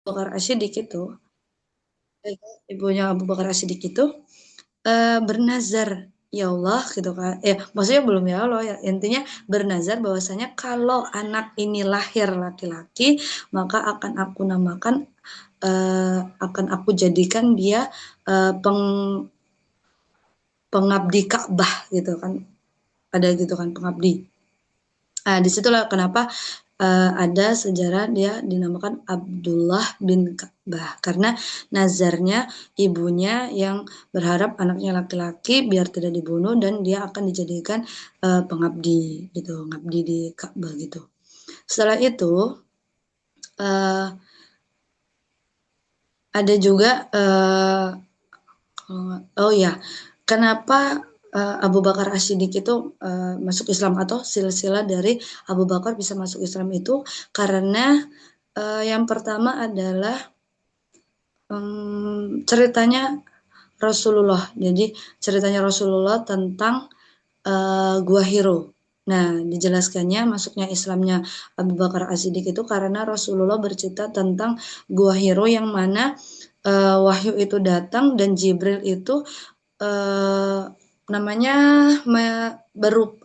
Bakar As-Siddiq itu, ibunya Abu Bakar As-Siddiq itu bernazar, ya Allah gitu kan. Maksudnya belum ya Allah ya. Intinya bernazar bahwasanya kalau anak ini lahir laki-laki, maka akan aku jadikan dia pengabdi Ka'bah gitu kan. Ada gitu kan pengabdi. Nah, disitulah kenapa ada sejarah dia dinamakan Abdullah bin Ka'bah karena nazarnya ibunya yang berharap anaknya laki-laki biar tidak dibunuh dan dia akan dijadikan pengabdi gitu, ngabdi di Ka'bah gitu. Setelah itu uh, ada juga oh ya, kenapa Abu Bakar As-Siddiq itu masuk Islam atau silsilah dari Abu Bakar bisa masuk Islam itu karena yang pertama adalah ceritanya Rasulullah. Jadi ceritanya Rasulullah tentang Gua Hiro. Nah, dijelaskannya masuknya Islamnya Abu Bakar As-Siddiq itu karena Rasulullah bercerita tentang Gua Hiro yang mana wahyu itu datang dan Jibril itu eh, namanya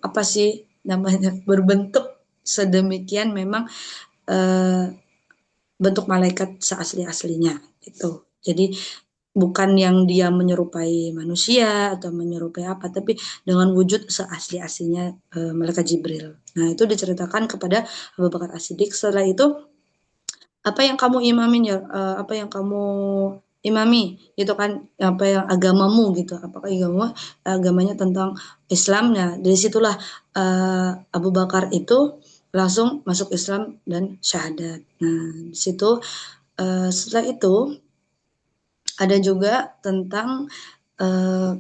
apa sih namanya berbentuk sedemikian memang eh, bentuk malaikat seasli-aslinya gitu. Jadi bukan yang dia menyerupai manusia atau menyerupai apa, tapi dengan wujud seasli-aslinya malaikat Jibril. Nah, itu diceritakan kepada Abu Bakar As-Siddiq. Setelah itu, apa yang kamu imamin ya, apa yang kamu imami gitu kan, apa yang agamamu gitu, apakah agamanya tentang Islam. Nah, dari situlah Abu Bakar itu langsung masuk Islam dan syahadat. Nah, di situ setelah itu ada juga tentang uh,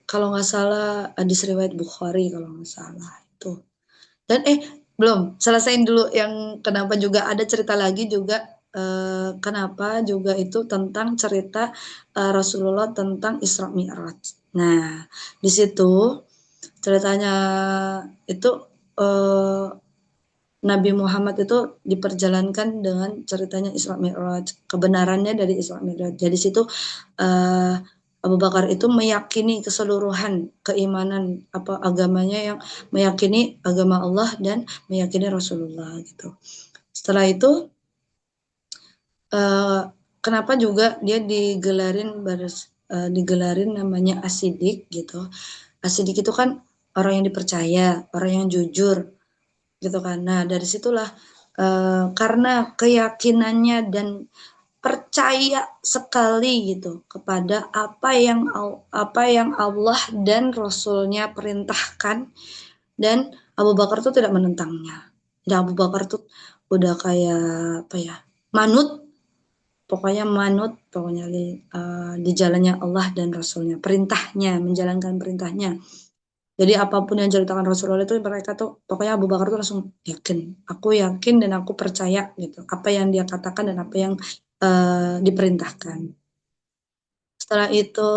kalau nggak salah hadis riwayat Bukhari kalau nggak salah itu. Dan belum selesaiin dulu yang kenapa juga ada cerita lagi juga kenapa juga itu tentang cerita Rasulullah tentang Isra Mi'raj. Nah, di situ ceritanya itu eh, Nabi Muhammad itu diperjalankan dengan ceritanya Isra Mi'raj, kebenarannya dari Isra Mi'raj. Jadi situ uh, Abu Bakar itu meyakini keseluruhan keimanan apa agamanya yang meyakini agama Allah dan meyakini Rasulullah gitu. Setelah itu uh, kenapa juga dia digelarin namanya Asidik gitu. Asidik itu kan orang yang dipercaya, orang yang jujur, gitu kan. Nah, dari situlah karena keyakinannya dan percaya sekali gitu kepada apa yang Allah dan Rasulnya perintahkan dan Abu Bakar tuh tidak menentangnya. Dan Abu Bakar tuh udah kayak apa ya, manut, pokoknya di jalannya Allah dan Rasulnya, perintahnya, menjalankan perintahnya. Jadi apapun yang diceritakan Rasulullah itu mereka tuh pokoknya Abu Bakar tuh langsung yakin. Aku yakin dan aku percaya gitu. Apa yang dia katakan dan apa yang diperintahkan. Setelah itu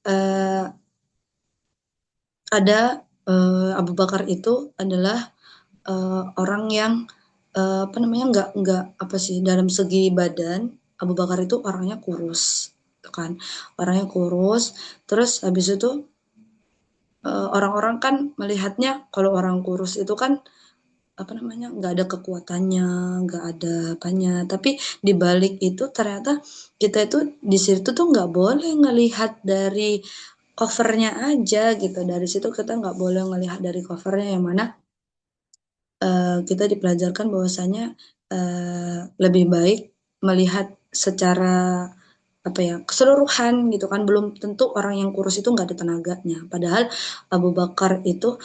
uh, ada Abu Bakar itu adalah orang yang apa namanya nggak apa sih dalam segi badan Abu Bakar itu orangnya kurus, gitu kan? Orangnya kurus. Terus habis itu orang-orang kan melihatnya kalau orang kurus itu kan apa namanya nggak ada kekuatannya, nggak ada apanya. Tapi di balik itu ternyata kita itu di situ tuh nggak boleh ngelihat dari covernya aja gitu. Dari situ kita nggak boleh ngelihat dari covernya yang mana kita dipelajarkan bahwasanya lebih baik melihat secara apa ya keseluruhan gitu kan. Belum tentu orang yang kurus itu nggak ada tenaganya. Padahal Abu Bakar itu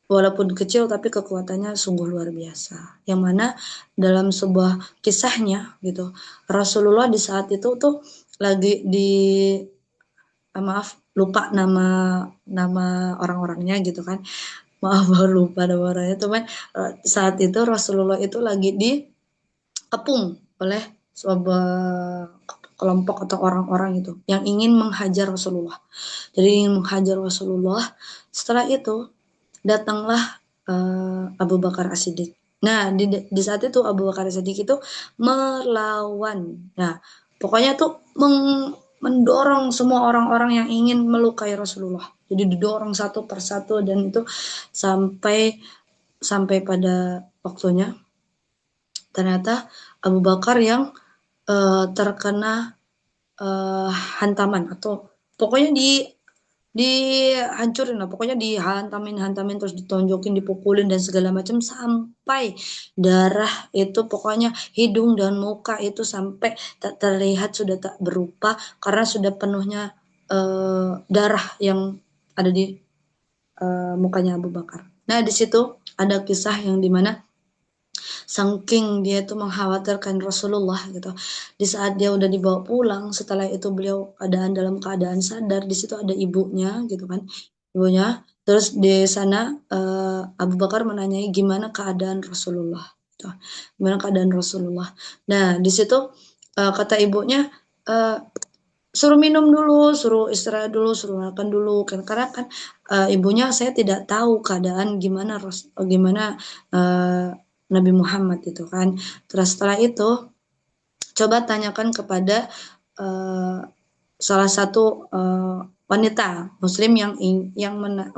walaupun kecil tapi kekuatannya sungguh luar biasa. Yang mana dalam sebuah kisahnya gitu, Rasulullah di saat itu tuh lagi di maaf lupa nama nama orang-orangnya gitu kan. Maaf lupa nama orangnya teman. Saat itu Rasulullah itu lagi dikepung oleh sebuah kelompok atau orang-orang itu yang ingin menghajar Rasulullah. Jadi ingin menghajar Rasulullah. Setelah itu datanglah Abu Bakar As-Siddiq. Nah, di saat itu Abu Bakar Siddiq itu melawan. Nah, pokoknya tuh mendorong semua orang-orang yang ingin melukai Rasulullah. Jadi didorong satu persatu dan itu sampai sampai pada waktunya ternyata Abu Bakar yang terkena hantaman atau pokoknya dihancurin lah, pokoknya dihantamin terus ditonjokin dipukulin dan segala macam sampai darah itu pokoknya hidung dan muka itu sampai tak terlihat sudah tak berupa karena sudah penuhnya darah yang ada di mukanya Abu Bakar. Nah di situ ada kisah yang dimana saking dia tuh mengkhawatirkan Rasulullah gitu. Di saat dia udah dibawa pulang, setelah itu beliau dalam keadaan sadar, di situ ada ibunya gitu kan. Ibunya, terus di sana Abu Bakar menanyai gimana keadaan Rasulullah gitu. Gimana keadaan Rasulullah. Nah, di situ kata ibunya suruh minum dulu, suruh istirahat dulu, suruh makan dulu kan karena kan ibunya saya tidak tahu keadaan gimana Nabi Muhammad itu kan. Terus setelah itu coba tanyakan kepada salah satu wanita Muslim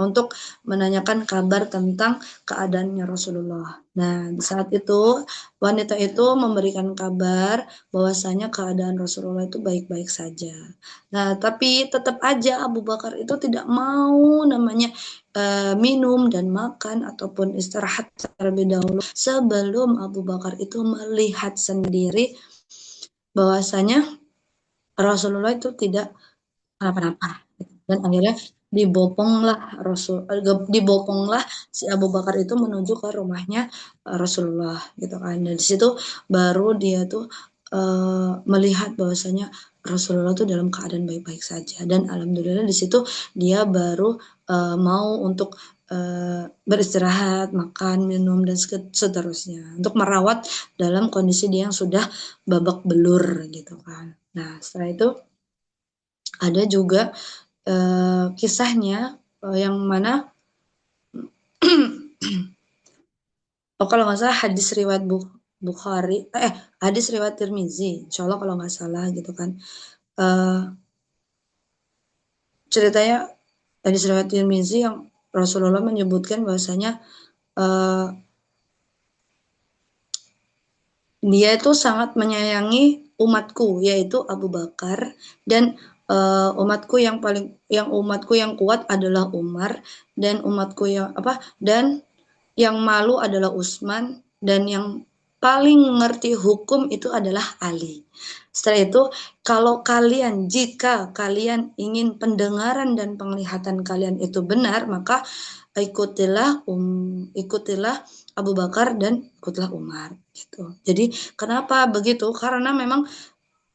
untuk menanyakan kabar tentang keadaannya Rasulullah. Nah, di saat itu wanita itu memberikan kabar bahwasanya keadaan Rasulullah itu baik-baik saja. Nah, tapi tetap aja Abu Bakar itu tidak mau namanya minum dan makan ataupun istirahat terlebih dahulu sebelum Abu Bakar itu melihat sendiri bahwasanya Rasulullah itu tidak kenapa-napa dan akhirnya diboponglah si Abu Bakar itu menuju ke rumahnya Rasulullah gitu kan. Dan di situ baru dia tuh melihat bahwasanya Rasulullah tuh dalam keadaan baik-baik saja dan alhamdulillah di situ dia baru mau untuk beristirahat, makan, minum dan seterusnya untuk merawat dalam kondisi dia yang sudah babak belur gitu kan. Nah, setelah itu ada juga kisahnya yang mana kalau nggak salah hadis riwayat Bukhari hadis riwayat Tirmizi insya Allah kalau nggak salah gitu kan uh, ceritanya hadis riwayat Tirmizi yang Rasulullah menyebutkan bahwasanya uh, dia itu sangat menyayangi umatku yaitu Abu Bakar dan umatku yang kuat adalah Umar dan umatku yang malu adalah Utsman dan yang paling mengerti hukum itu adalah Ali. Setelah itu, jika kalian ingin pendengaran dan penglihatan kalian itu benar, maka ikutilah Abu Bakar dan ikutilah Umar gitu. Jadi kenapa begitu? Karena memang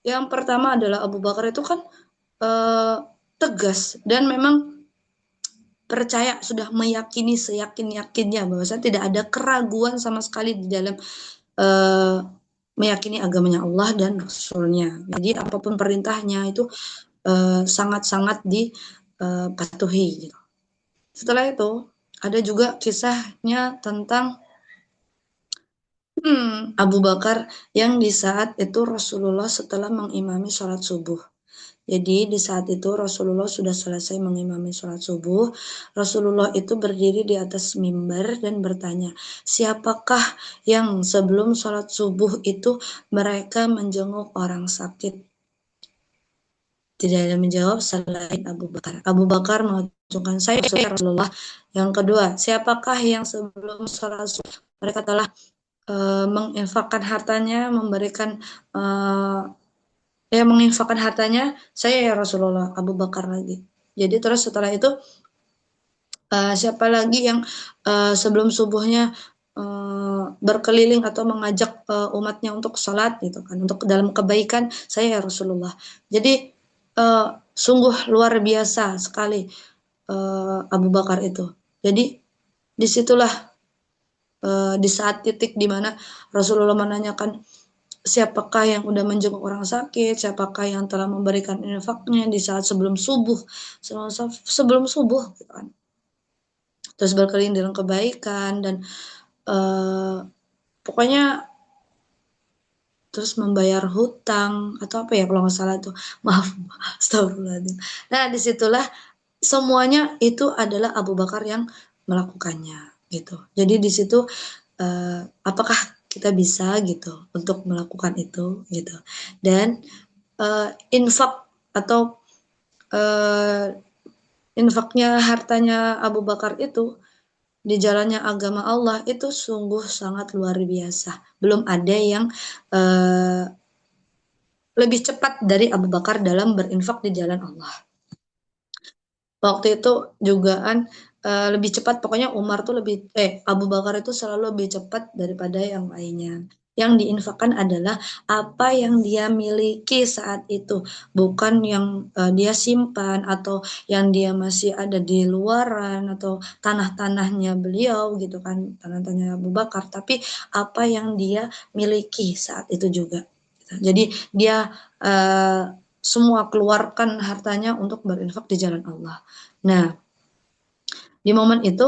yang pertama adalah Abu Bakar itu kan tegas dan memang percaya sudah meyakini seyakin-yakinnya bahwasanya tidak ada keraguan sama sekali di dalam meyakini agamanya Allah dan Rasulnya. Jadi apapun perintahnya itu sangat-sangat dipatuhi. Gitu. Setelah itu ada juga kisahnya tentang Abu Bakar yang di saat itu Rasulullah setelah mengimami sholat subuh. Jadi di saat itu Rasulullah sudah selesai mengimami sholat subuh. Rasulullah itu berdiri di atas mimbar dan bertanya, siapakah yang sebelum sholat subuh itu mereka menjenguk orang sakit? Tidak ada menjawab selain Abu Bakar. Abu Bakar mengacungkan saya Rasulullah. Yang kedua, siapakah yang sebelum sholat subuh mereka telah menginfakkan hartanya, menginfakkan hartanya, saya ya Rasulullah, Abu Bakar lagi. Jadi terus setelah itu siapa lagi yang sebelum subuhnya berkeliling atau mengajak umatnya untuk sholat gitu kan, untuk dalam kebaikan, saya ya Rasulullah. Jadi sungguh luar biasa sekali Abu Bakar itu. Jadi disitulah di saat titik di mana Rasulullah menanyakan siapakah yang udah menjenguk orang sakit, siapakah yang telah memberikan infaknya di saat sebelum subuh, sebelum subuh, gitu kan. Terus berkeliling dalam kebaikan dan uh, pokoknya terus membayar hutang atau apa ya kalau nggak salah tuh, maaf, astagfirullahaladzim. Nah disitulah semuanya itu adalah Abu Bakar yang melakukannya gitu. Jadi di situ apakah kita bisa gitu untuk melakukan itu gitu. Dan infak atau eh, infaknya hartanya Abu Bakar itu di jalannya agama Allah itu sungguh sangat luar biasa. Belum ada yang eh, lebih cepat dari Abu Bakar dalam berinfak di jalan Allah. Waktu itu juga kan lebih cepat, pokoknya Umar tuh lebih Abu Bakar itu selalu lebih cepat daripada yang lainnya. Yang diinfakkan adalah apa yang dia miliki saat itu, bukan yang dia simpan atau yang dia masih ada di luaran atau tanah-tanahnya beliau gitu kan, tanah-tanahnya Abu Bakar, tapi apa yang dia miliki saat itu juga. Jadi dia uh, semua keluarkan hartanya untuk berinfak di jalan Allah. Nah, di momen itu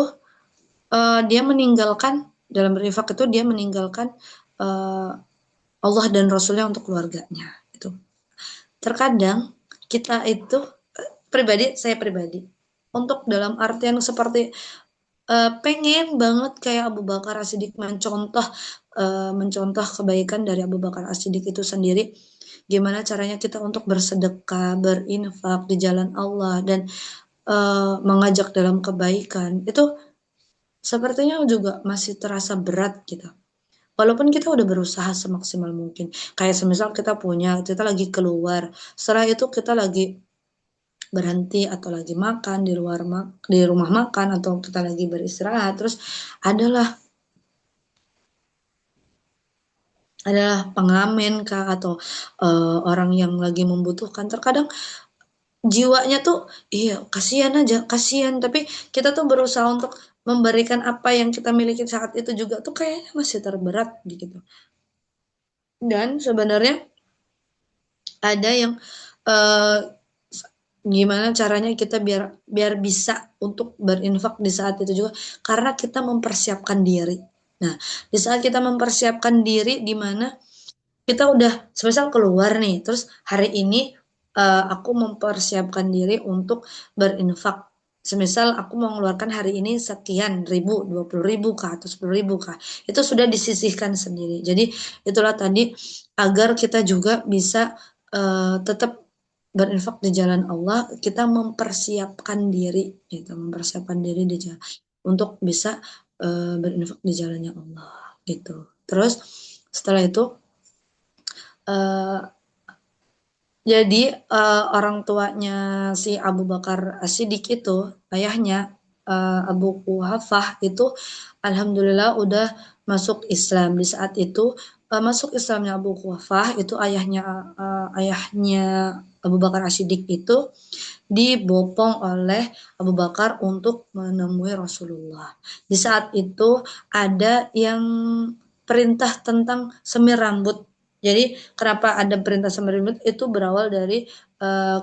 dia meninggalkan, dalam berinfak itu dia meninggalkan uh, Allah dan Rasulnya untuk keluarganya. Itu terkadang kita itu saya pribadi untuk dalam artian seperti pengen banget kayak Abu Bakar As-Siddiq, mencontoh kebaikan dari Abu Bakar As-Siddiq itu sendiri. Gimana caranya kita untuk bersedekah, berinfak di jalan Allah dan mengajak dalam kebaikan itu sepertinya juga masih terasa berat gitu. Walaupun kita udah berusaha semaksimal mungkin. Kayak semisal kita lagi keluar, setelah itu kita lagi berhenti atau lagi makan di rumah makan atau kita lagi beristirahat, terus adalah adalah pengamen kah atau orang yang lagi membutuhkan. Terkadang jiwanya tuh iya kasihan aja, kasihan, tapi kita tuh berusaha untuk memberikan apa yang kita miliki saat itu juga tuh kayaknya masih terberat gitu. Dan sebenarnya ada yang eh, gimana caranya kita biar biar bisa untuk berinfak di saat itu juga, karena kita mempersiapkan diri. Nah, di saat kita mempersiapkan diri di mana kita udah semisal keluar nih, terus hari ini aku mempersiapkan diri untuk berinfak. Semisal aku mau mengeluarkan hari ini sekian ribu, 20.000 kah atau 10.000 kah, itu sudah disisihkan sendiri. Jadi itulah tadi agar kita juga bisa tetap berinfak di jalan Allah, kita mempersiapkan diri, gitu, mempersiapkan diri untuk bisa berinfak di jalannya Allah, gitu. Terus setelah itu uh, jadi orang tuanya si Abu Bakar As-Siddiq itu, ayahnya Abu Quhafah itu, alhamdulillah udah masuk Islam di saat itu. Masuk Islamnya Abu Quhafah itu ayahnya Abu Bakar As-Siddiq itu dibopong oleh Abu Bakar untuk menemui Rasulullah. Di saat itu ada yang perintah tentang semir rambut. Jadi kenapa ada perintah semir rambut itu berawal dari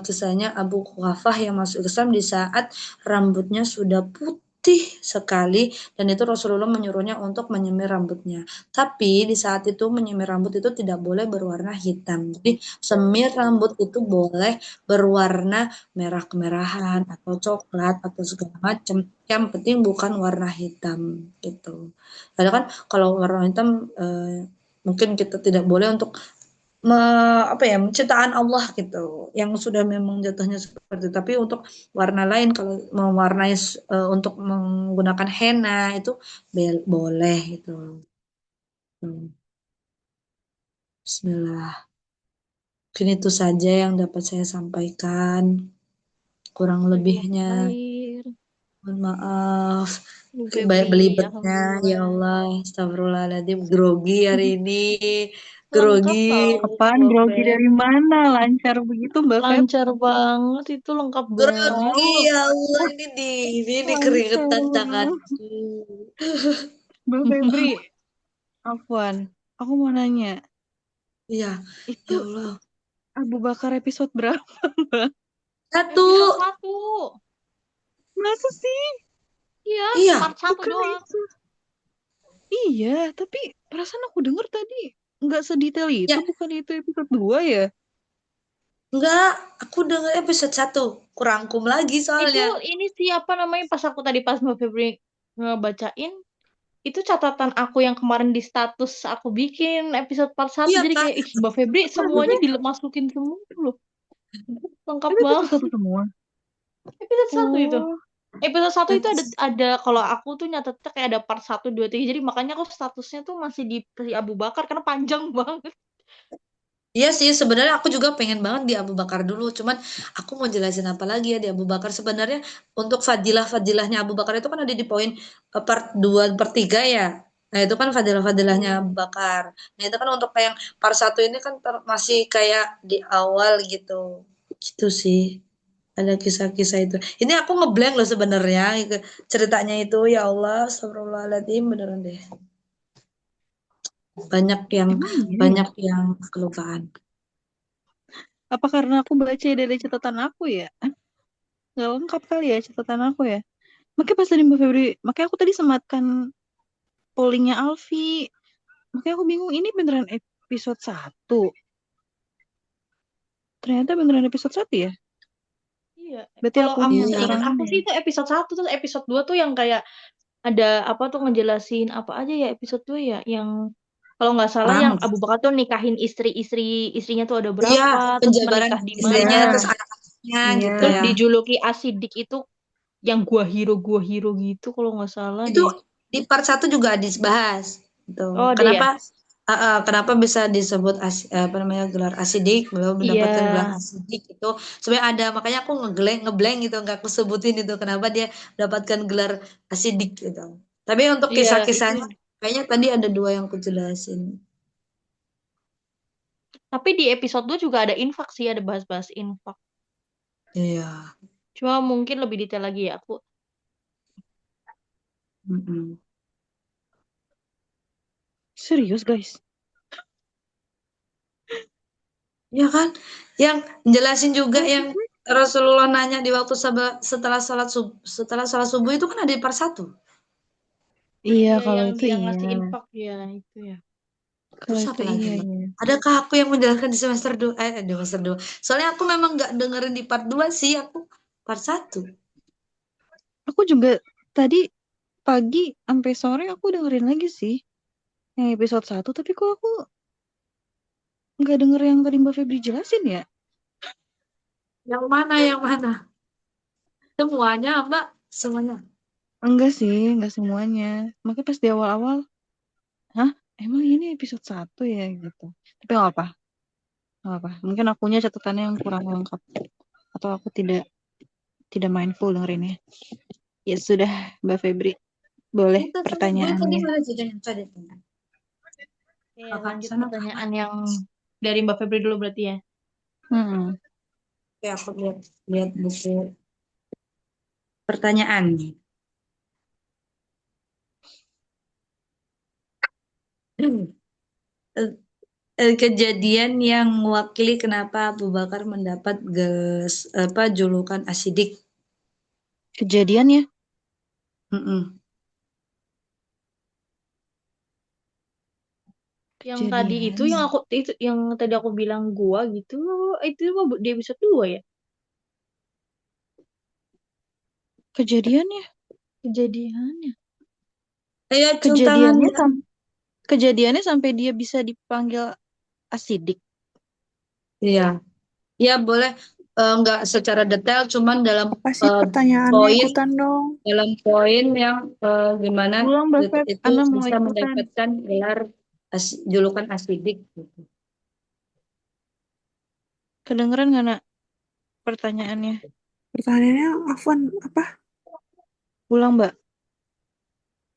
kisahnya Abu Quhafah yang masuk Islam di saat rambutnya sudah putih sekali, dan itu Rasulullah menyuruhnya untuk menyemir rambutnya. Tapi di saat itu menyemir rambut itu tidak boleh berwarna hitam. Jadi semir rambut itu boleh berwarna merah kemerahan atau coklat atau segala macam. Yang penting bukan warna hitam gitu. Karena kan kalau warna hitam mungkin kita tidak boleh untuk apa ya, menciptaan Allah gitu, yang sudah memang jatuhnya seperti itu. Tapi untuk warna lain kalau mewarnai untuk menggunakan henna itu boleh gitu. Bismillah. Mungkin itu saja yang dapat saya sampaikan. Kurang Jazakallah lebihnya khair. mohon maaf. Bu Febri, Belibetnya ya alhamdulillah. Allah, astagfirullahaladzim, grogi hari ini, grogi. Lengkap tahu Apaan Mbak grogi Feb. dari mana? Lancar begitu Mbak Feb? Lancar banget itu lengkap banget. Grogi ya Allah, ini keringetan Lancar. tanganku. Mbak Febri, Afwan, aku mau nanya, Iya, itu ya Allah. Abu Bakar episode berapa, Mbak? Satu. Episode satu. Masa sih? Iya, Iya, part satu Bukan doang. itu. Iya, tapi perasaan aku denger tadi nggak sedetail itu, Ya, bukan itu episode 2 ya? enggak, aku denger episode 1. Kurangkum lagi Itu soalnya. ini sih apa namanya pas aku tadi pas Mbak Febri ngebacain itu catatan aku yang kemarin di status aku bikin episode part satu Iya jadi kan? kayak ih Mbak Febri semuanya dimasukin semua loh. Lengkap Tapi episode banget. 1 semua. Episode satu itu. Oh, Episode satu itu ada kalau aku tuh nyatetnya kayak ada part satu 2 3 jadi makanya aku statusnya tuh masih di si Abu Bakar karena panjang banget. Iya sih, sebenarnya aku juga pengen banget di Abu Bakar dulu. Cuman aku mau jelasin apa lagi ya di Abu Bakar. Sebenarnya untuk fadilah-fadilahnya Abu Bakar itu kan ada di poin part 2 per 3 ya. Nah, itu kan fadilah-fadilahnya Hmm. Abu Bakar. Nah, itu kan untuk yang part satu ini kan masih kayak di awal gitu. Gitu sih. Ada kisah-kisah itu. Ini aku ngeblank loh sebenarnya ceritanya itu. Ya Allah, astagfirullahaladzim beneran deh. Banyak yang emang iya ya? banyak yang kelupaan. Apa karena aku baca dari catatan aku ya? Nggak lengkap kali ya catatan aku ya? Makanya pas tadi Mbak Febri, makanya aku tadi sematkan pollingnya Alfi. Makanya aku bingung, ini beneran episode 1. Ternyata beneran episode 1 ya? Iya, Berarti kalau aku aku yang seingat kurang aku ini sih ya. itu episode satu terus episode 2 tuh yang kayak ada apa tuh ngejelasin apa aja ya episode 2 ya yang kalau nggak salah yang Ah, Abu Bakar tuh nikahin istrinya tuh ada iya, berapa terus penjabaran menikah di Iya, istrinya mana terus anak-anaknya iya. gitu terus ya. dijuluki Asidik itu yang gua hero gitu kalau nggak salah Itu deh. di part satu juga dibahas. Gitu. Oh ada ya? Kenapa kenapa bisa disebut apa namanya gelar asidik, belum Iya. mendapatkan gelar asidik itu sebenarnya ada makanya aku ngeblank gitu nggak aku sebutin itu kenapa dia mendapatkan gelar asidik gitu. Tapi untuk Iya, itu. kisah-kisahnya kayaknya tadi ada dua yang aku jelasin. Tapi di episode 2 juga ada infak sih, ada bahas-bahas infak. Iya. Cuma mungkin lebih detail lagi ya aku. Mm-mm. Serius guys? Ya kan? Yang jelasin juga yang Rasulullah nanya di waktu setelah salat subuh itu kan ada di part 1. Iya, Iya, kalau yang itu dia iya. ngasih infak ya itu ya. Kalau Terus itu apa lagi, iya, Mbak? iya. Adakah aku yang menjelaskan di semester 2? Di semester 2. Soalnya aku memang nggak dengerin di part 2 sih, aku part 1. Aku juga tadi pagi sampai sore aku dengerin lagi sih yang episode 1, tapi kok aku nggak denger yang tadi Mbak Febri jelasin ya? Yang mana? Yang mana? Semuanya, Mbak. Semuanya. Enggak sih, enggak semuanya. Makanya pas di awal-awal, hah? Emang ini episode 1 ya gitu. Tapi nggak apa, nggak apa. Mungkin akunya catatannya yang kurang lengkap atau aku tidak mindful dengerinnya. Ya sudah, Mbak Febri, boleh Itu tadi pertanyaannya. mana jadinya tadi? Oke, Kakak lanjut sana apa? pertanyaan yang dari Mbak Febri dulu berarti ya. Hmm. Oke, aku lihat lihat buku pertanyaan. Kejadian yang mewakili kenapa Abu Bakar mendapat julukan Asidik. Kejadiannya, Mm-mm. Yang tadi itu yang kejadiannya, aku itu yang tadi aku bilang gua gitu itu mah di episode 2 ya. kejadiannya, Kejadiannya. Kayak cium kejadiannya, tangannya. kejadiannya sampai dia bisa dipanggil asidik. Iya, iya boleh. Nggak secara detail, cuman dalam Apa sih eh, pertanyaannya poin ikutan dong? yang gimana Ulang Mbak itu, Feb, itu Ana mau bisa ikutan. mendapatkan gelar julukan Asidik. Gitu. Kedengeran nggak nak pertanyaannya? Pertanyaannya Afwan apa? Ulang Mbak.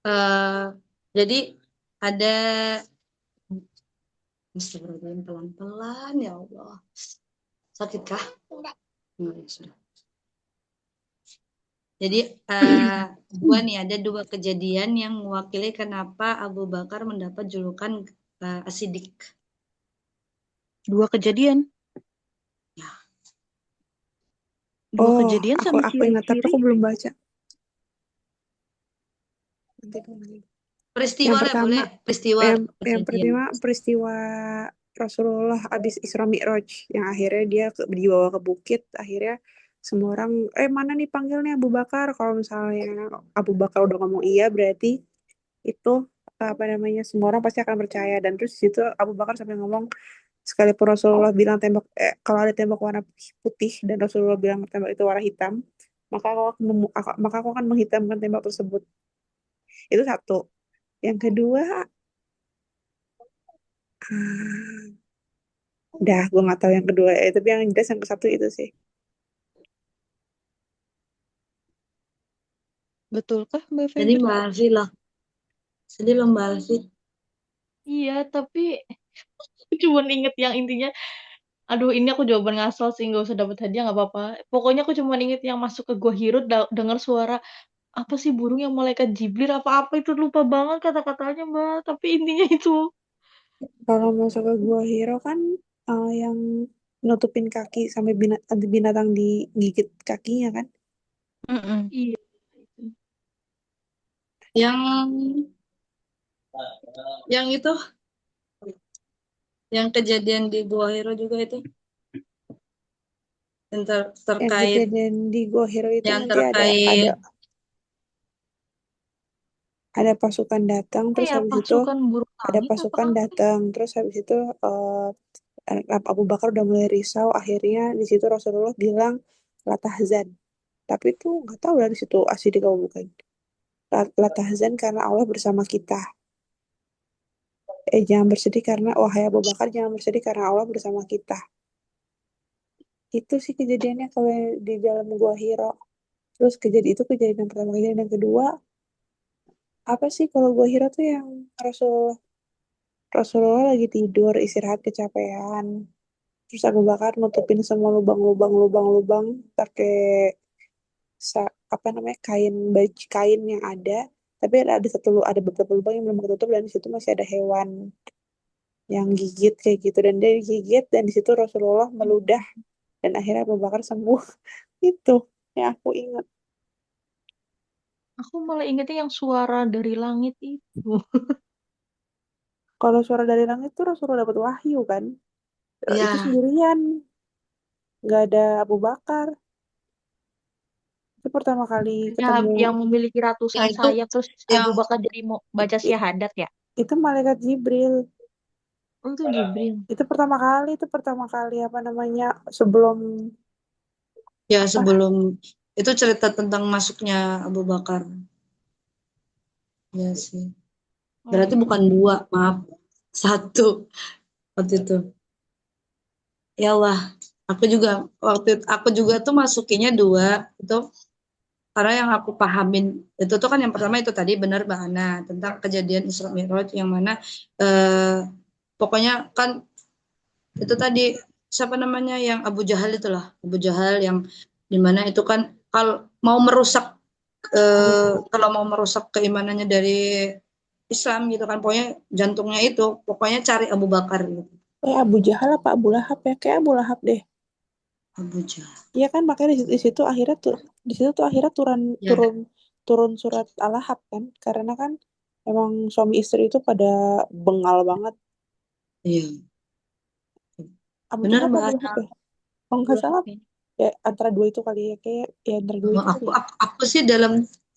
Eh, jadi ada Astagfirullahaladzim, pelan-pelan ya Allah. Sakitkah? Sudah. Jadi ada dua kejadian yang mewakili kenapa Abu Bakar mendapat julukan Asidik. Dua kejadian. Ya. Dua Oh, kejadian sama aku ingat tapi ciri-ciri. aku belum baca. Nanti aku balik. Peristiwa Yang lah pertama, boleh. Peristiwa yang kejadian. pertama peristiwa Rasulullah habis Isra Mi'raj yang akhirnya dia dibawa ke bukit, akhirnya semua orang mana nih panggilnya Abu Bakar. Kalau misalnya Abu Bakar udah ngomong iya, berarti itu apa namanya, semua orang pasti akan percaya. Dan terus di situ Abu Bakar sampai ngomong, sekalipun Rasulullah bilang tembok kalau ada tembok warna putih dan Rasulullah bilang tembok itu warna hitam, maka aku akan menghitamkan tembok tersebut. Itu satu. Yang kedua, ah, udah gue nggak tahu yang kedua, tapi yang jelas yang ke satu itu sih. Betulkah Mbak Jadi Febri? Mbak Alfi loh. Sedih loh Mbak Alfi. Iya, tapi aku cuma inget yang intinya, aduh ini aku jawaban ngasal sih, nggak usah dapat hadiah nggak apa-apa. Pokoknya aku cuma inget yang masuk ke Gua Hiro, dengar suara apa sih burung yang malaikat Jibril apa-apa itu, lupa banget kata-katanya Mbak. Tapi intinya itu. Kalau masuk ke Gua Hero kan yang nutupin kaki sampai binatang digigit kakinya kan. Mm-mm. Iya. Yang itu yang kejadian di Gua Hiro juga itu yang Yang terkait kejadian di Gua Hero itu yang nanti terkait ada pasukan datang, Apa terus ya, habis itu pasukan burung ada langit apa pasukan apa? datang, terus habis itu Abu Bakar udah mulai risau. Akhirnya di situ Rasulullah bilang la tahzan, tapi itu nggak tahu dari situ asli atau bukan. La tahzan karena Allah bersama kita. Jangan bersedih karena wahai Abu Bakar, jangan bersedih karena Allah bersama kita. Itu sih kejadiannya kalau di dalam Gua Hiro. Terus kejadian yang pertama. Kejadian yang kedua apa sih kalau Gua Hiro tuh yang Rasulullah lagi tidur istirahat kecapean. Terus Abu Bakar nutupin semua lubang-lubang pakai apa namanya, baju kain yang ada. Tapi ada beberapa lubang yang belum tertutup, dan di situ masih ada hewan yang gigit kayak gitu, dan dia gigit, dan di situ Rasulullah meludah dan akhirnya Abu Bakar sembuh. Itu yang aku ingat. Aku malah ingetnya yang suara dari langit itu. Kalau suara dari langit tuh Rasulullah dapat wahyu kan. Itu ya sendirian, nggak ada Abu Bakar. Itu pertama kali Ya, ketemu. yang memiliki yang ratusan itu sayap terus Abu yang Bakar jadi mau i- baca i- syahadat ya. itu malaikat Jibril. Oh, itu Jibril. Itu pertama kali apa namanya, sebelum apa, sebelum itu cerita tentang masuknya Abu Bakar ya sih. Oh Berarti iya. bukan dua, maaf, satu waktu itu. Ya Allah, aku juga tuh masukinnya dua itu karena yang aku pahamin itu tuh kan yang pertama itu tadi benar Mbak Ana tentang kejadian Isra Mi'raj yang mana pokoknya kan itu tadi siapa namanya yang Abu Jahal itulah Abu Jahal yang dimana itu kan kalau mau merusak keimanannya dari Islam gitu kan pokoknya jantungnya itu pokoknya cari Abu Bakar gitu. Abu Jahal apa Abu Lahab ya, kayak Abu Lahab deh. Abu Jahal Iya kan, makanya di situ tuh akhirnya turun ya. turun turun surat Al-Lahab kan, karena kan emang suami istri itu pada bengal banget. Iya Abu benar Jahal apa Mbak Abu Lahab Ana. ya? Kalau Abu nggak Lahab salah ya. ya antara dua itu kali ya, kayak ya antara dua itu kali aku, ya. aku, aku sih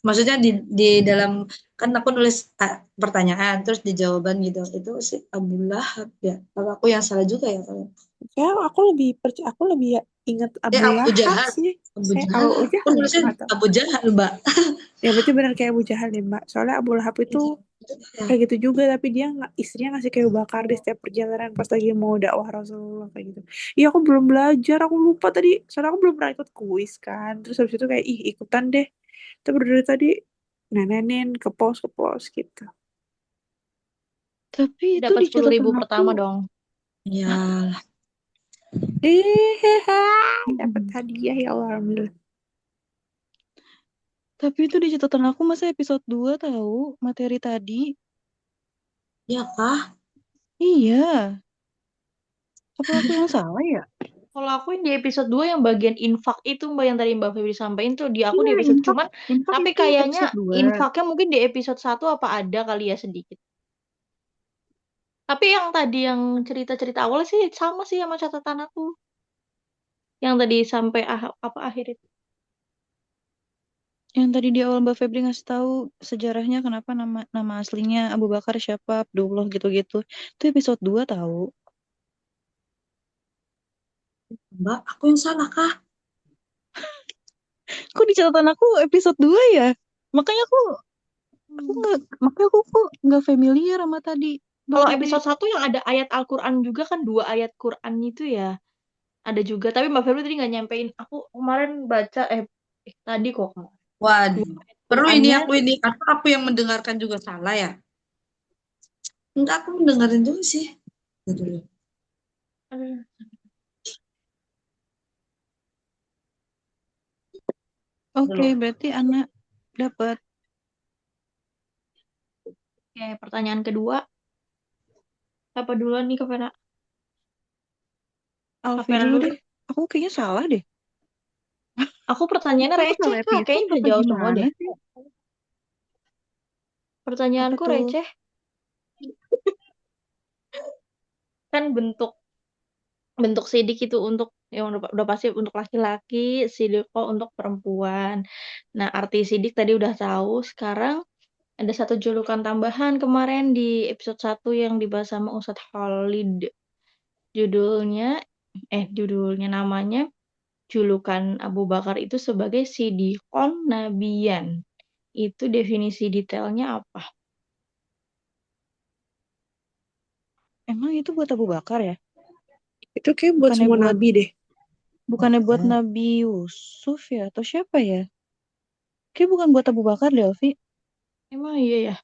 maksudnya di dalam kan aku nulis pertanyaan terus di jawaban gitu itu sih Abu Lahab ya kalau aku yang salah juga ya kalau Kayak aku lebih ingat Abu Abu Lahab Jahal sih. Abu Jahal Abu aku Jahal ya, nulisnya nggak tahu. Abu Jahal Mbak. Ya berarti benar kayak Abu Jahal deh Mbak. Soalnya Abu Lahab itu Ya, kayak gitu juga, tapi dia nggak, istrinya ngasih kayu bakar di setiap perjalanan pas lagi mau dakwah Rasulullah kayak gitu. Iya aku belum belajar, aku lupa tadi, soalnya aku belum pernah ikut kuis kan. Terus habis itu kayak ikutan deh, tapi dari tadi nenenin ke pos gitu. Tapi itu Dapat di 10.000 catatan aku, pertama dong. ya Dapat hadiah ya Allah, alhamdulillah. tapi itu di catatan aku masa episode 2 tahu materi tadi. ya kah Iya. Apa aku yang salah ya? Kalau aku yang di episode 2 yang bagian infak itu Mbak yang tadi Mbak Febri sampaikan tuh aku Iya, di episode infak. cuman Infak tapi itu kayaknya episode 2. infaknya mungkin di episode 1 apa ada kali ya sedikit. Tapi yang tadi yang cerita-cerita awal sih sama sih sama catatan aku. Yang tadi sampai apa akhir itu. Yang tadi di awal Mbak Febri ngasih tahu sejarahnya kenapa nama aslinya Abu Bakar siapa, Abdullah gitu-gitu. Itu episode 2 tahu. Mbak, aku yang salah kah? Kok di catatan aku episode 2 ya? Makanya aku nggak makanya aku kok nggak familiar sama tadi Mbak Kalau Febri. episode 1 yang ada ayat Al-Quran juga kan 2 ayat Quran itu ya. Ada juga tapi Mbak Febri tadi nggak nyampein. Aku kemarin baca tadi kok dua Waduh, ayat perlu ini Qurannya. karena aku yang mendengarkan juga salah ya. Enggak, aku mendengarin juga sih. Gitu loh. Aduh. Oke, berarti anak dapat. Oke, pertanyaan kedua. Apa duluan nih Kak Vera? Alfi Vera dulu dulu. deh. Aku kayaknya salah deh. Aku pertanyaannya Aku receh salah Kak. episode Kayaknya bisa apa jawab semua gimana deh. sih? Apa Pertanyaanku tuh? receh. Kan bentuk sidik itu untuk yang udah pasti untuk laki-laki, sidiko untuk perempuan. Nah, arti sidik tadi udah tahu. Sekarang ada satu julukan tambahan kemarin di episode 1 yang dibahas sama Ustadz Khalid. Judulnya judulnya namanya julukan Abu Bakar itu sebagai Sidikon Nabiyan. Itu definisi detailnya apa? Emang itu buat Abu Bakar ya? Itu kayak buat Bukannya semua buat nabi deh. bukannya buat Nabi Yusuf ya atau siapa ya? Kayak bukan buat Abu Bakar deh, Alfi. Emang iya ya?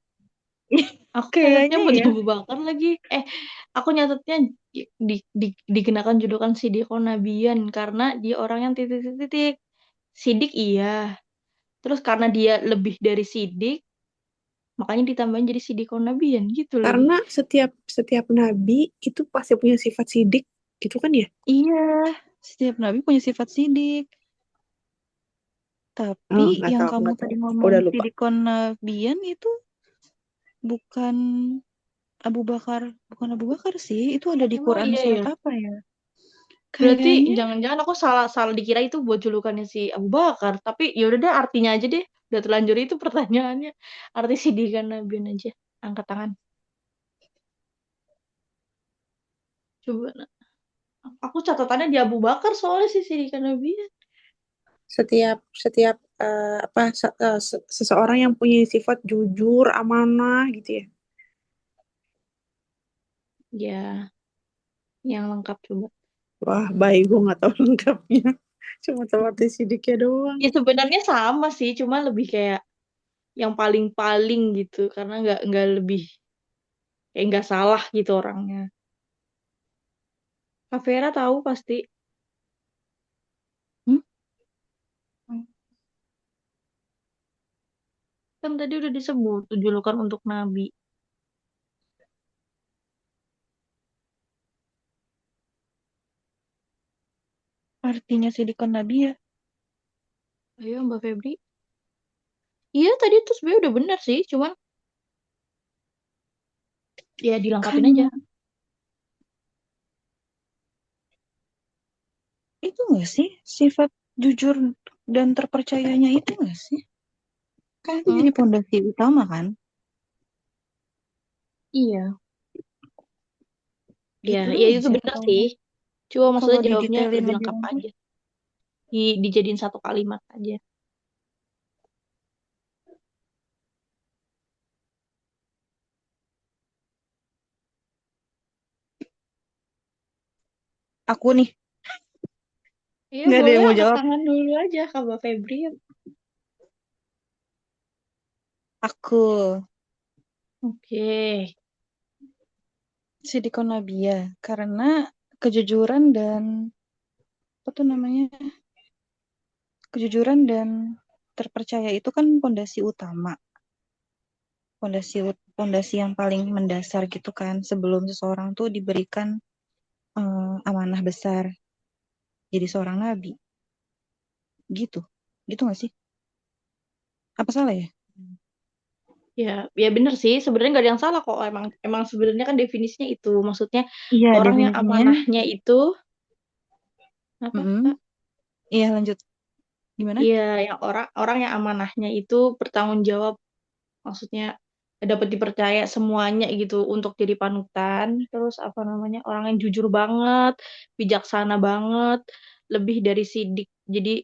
Aku nyatetnya Kayaknya buat ya. Abu Bakar lagi. Aku nyatetnya dikenakan julukan Sidikon Nabiyan karena dia orang yang titik-titik. Sidik iya. Terus karena dia lebih dari sidik, makanya ditambahin jadi Sidikon Nabiyan gitu lagi. Karena setiap nabi itu pasti punya sifat sidik, gitu kan ya? Iya, setiap nabi punya sifat sidik. Tapi Oh, yang kamu nggak tahu. tadi Aku ngomong udah lupa. silikon nabian itu bukan bukan Abu Bakar sih. Itu ada di Emang Quran iya surat ya. apa ya? Berarti Kayaknya jangan-jangan aku salah salah dikira itu buat julukannya si Abu Bakar. Tapi ya udah deh artinya aja deh. Udah terlanjur itu pertanyaannya. Arti Sidikon Nabiyan aja. Angkat tangan. Coba. Aku catatannya di Abu Bakar soalnya si Siddiqan Nabi. Setiap setiap seseorang yang punya sifat jujur, amanah gitu ya. Ya, yang lengkap coba. Wah, baik, gue nggak tahu lengkapnya. Cuma tahu arti sidiknya doang. Ya sebenarnya sama sih, cuma lebih kayak yang paling-paling gitu, karena nggak lebih kayak nggak salah gitu orangnya. Kak Vera tahu pasti. hmm? Kan tadi udah disebut tuh julukan untuk Nabi. Artinya silikon nabi ya. Ayo Mbak Febri. Iya tadi tuh sebenarnya udah benar sih, cuman ya dilengkapin Kan aja. itu nggak sih sifat jujur dan terpercayanya itu nggak sih? Kan itu Hmm? jadi pondasi utama kan? Iya. Ya, Gitu ya doang itu sih benar kalau sih. Cuma kalau maksudnya jawabnya didetailin lebih lebih lengkap lanjut. aja. Dijadiin satu kalimat aja. Aku nih Iya nggak ada boleh yang mau angkat jawab. tangan dulu aja Kak Mbak Febri. Aku Oke. Sidikon Nabia karena kejujuran dan apa tuh namanya? Kejujuran dan terpercaya itu kan pondasi utama. Pondasi yang paling mendasar gitu kan sebelum seseorang tuh diberikan amanah besar. jadi seorang nabi. Gitu. Gitu gak sih? Apa salah ya? Ya bener sih. Sebenarnya nggak ada yang salah kok. Emang sebenarnya kan definisinya itu. Maksudnya Iya, orang yang definisinya. amanahnya itu apa? Mm-mm. Kak? Iya, lanjut. Gimana? Iya, yang orang yang amanahnya itu bertanggung jawab. Maksudnya dapat dipercaya semuanya gitu untuk jadi panutan. Terus apa namanya? Orang yang jujur banget, bijaksana banget, lebih dari sidik. Jadi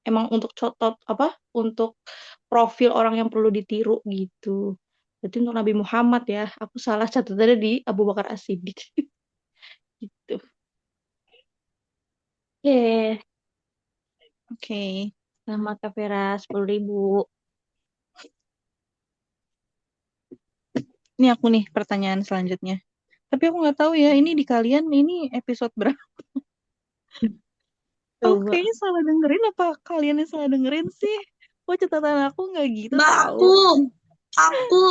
emang untuk contoh apa? Untuk profil orang yang perlu ditiru gitu. Berarti untuk Nabi Muhammad ya, aku salah catatannya di Abu Bakar As-Siddiq gitu. Oke, Oke. selamat Kak Vera 10.000. Ini aku nih pertanyaan selanjutnya. Tapi aku nggak tahu ya, ini di kalian ini episode berapa? Aku Coba. kayaknya salah dengerin apa kalian yang salah dengerin sih? Kok catatan aku nggak gitu Mbak, tahu. aku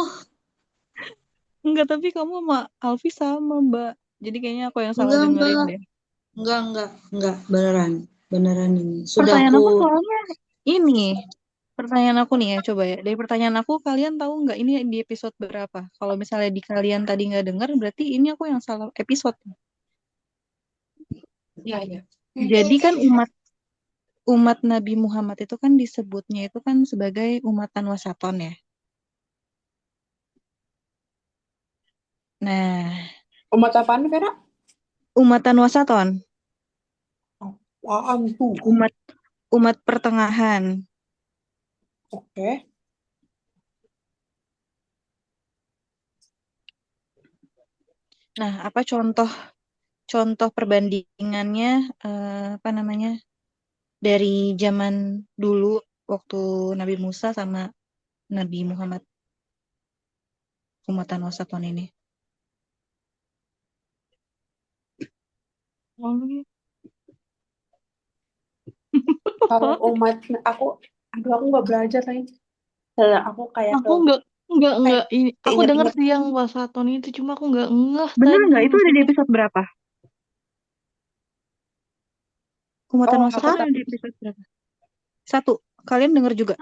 Enggak, tapi kamu sama Alfi sama, Mbak. Jadi kayaknya aku yang salah enggak dengerin Mbak, deh. enggak beneran ini. Sudah Pertanyaan aku aku soalnya ini. Pertanyaan aku nih ya, coba ya. Dari pertanyaan aku, kalian tahu nggak ini di episode berapa? Kalau misalnya di kalian tadi nggak dengar, berarti ini aku yang salah episode. ya ya. Jadi kan umat Nabi Muhammad itu kan disebutnya itu kan sebagai umatan wasaton ya. Nah, Umat apaan, Vera? umatan wasaton, Apaan tuh? umat umat pertengahan. Oke. Nah, apa contoh perbandingannya apa namanya dari zaman dulu waktu Nabi Musa sama Nabi Muhammad umatan wasaton ini? Kalau umat aku, aduh aku nggak belajar lagi. Aku kayak Aku nggak ini. Aku dengar keinget-inget. sih yang wasaton itu, cuma aku nggak ngeh Bener tadi nggak? Itu ada di maksudnya. episode berapa? Umatan Oh, wasaton ada di episode berapa? 1. Kalian dengar juga?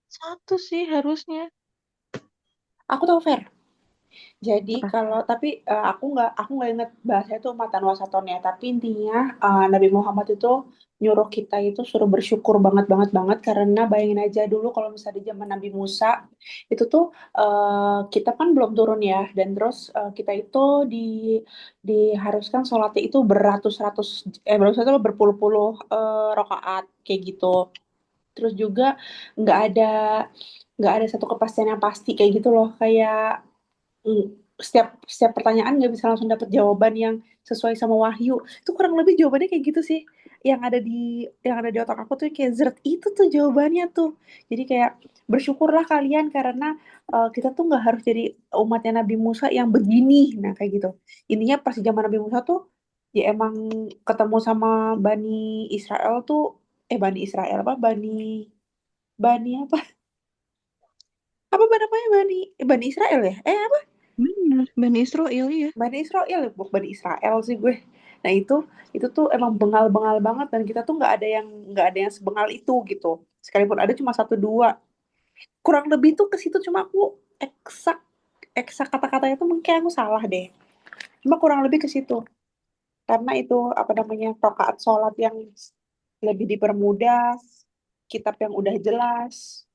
Satu sih harusnya. aku tahu Fer. Jadi Apa? kalau tapi aku nggak inget bahasa itu umatan wasaton ya. Tapi intinya Nabi Muhammad itu nyuruh kita itu suruh bersyukur banget banget banget karena bayangin aja dulu kalau misalnya di zaman Nabi Musa itu tuh kita kan belum turun ya dan terus kita itu diharuskan sholatnya itu beratus-ratus beratus-ratus berpuluh-puluh rakaat kayak gitu. Terus juga nggak ada nggak ada satu kepastian yang pasti kayak gitu loh kayak mm, setiap pertanyaan nggak bisa langsung dapat jawaban yang sesuai sama wahyu. Itu kurang lebih jawabannya kayak gitu sih. Yang ada di otak aku tuh kayak zert itu tuh jawabannya tuh. Jadi kayak bersyukurlah kalian karena kita tuh nggak harus jadi umatnya Nabi Musa yang begini. Nah kayak gitu. Intinya pas di zaman Nabi Musa tuh ya emang ketemu sama Bani Israel tuh Bani Israel apa Bani apa apa namanya Bani Israel ya apa Bener, Bani Israel ya. Bani Israel ya, bukan Bani Israel sih gue. Nah itu tuh emang bengal-bengal banget dan kita tuh nggak ada yang sebengal itu gitu. Sekalipun ada cuma satu dua. Kurang lebih tuh ke situ cuma aku eksak eksak kata-katanya tuh mungkin aku salah deh. Cuma kurang lebih ke situ. Karena itu apa namanya rakaat sholat yang lebih dipermudah, kitab yang udah jelas.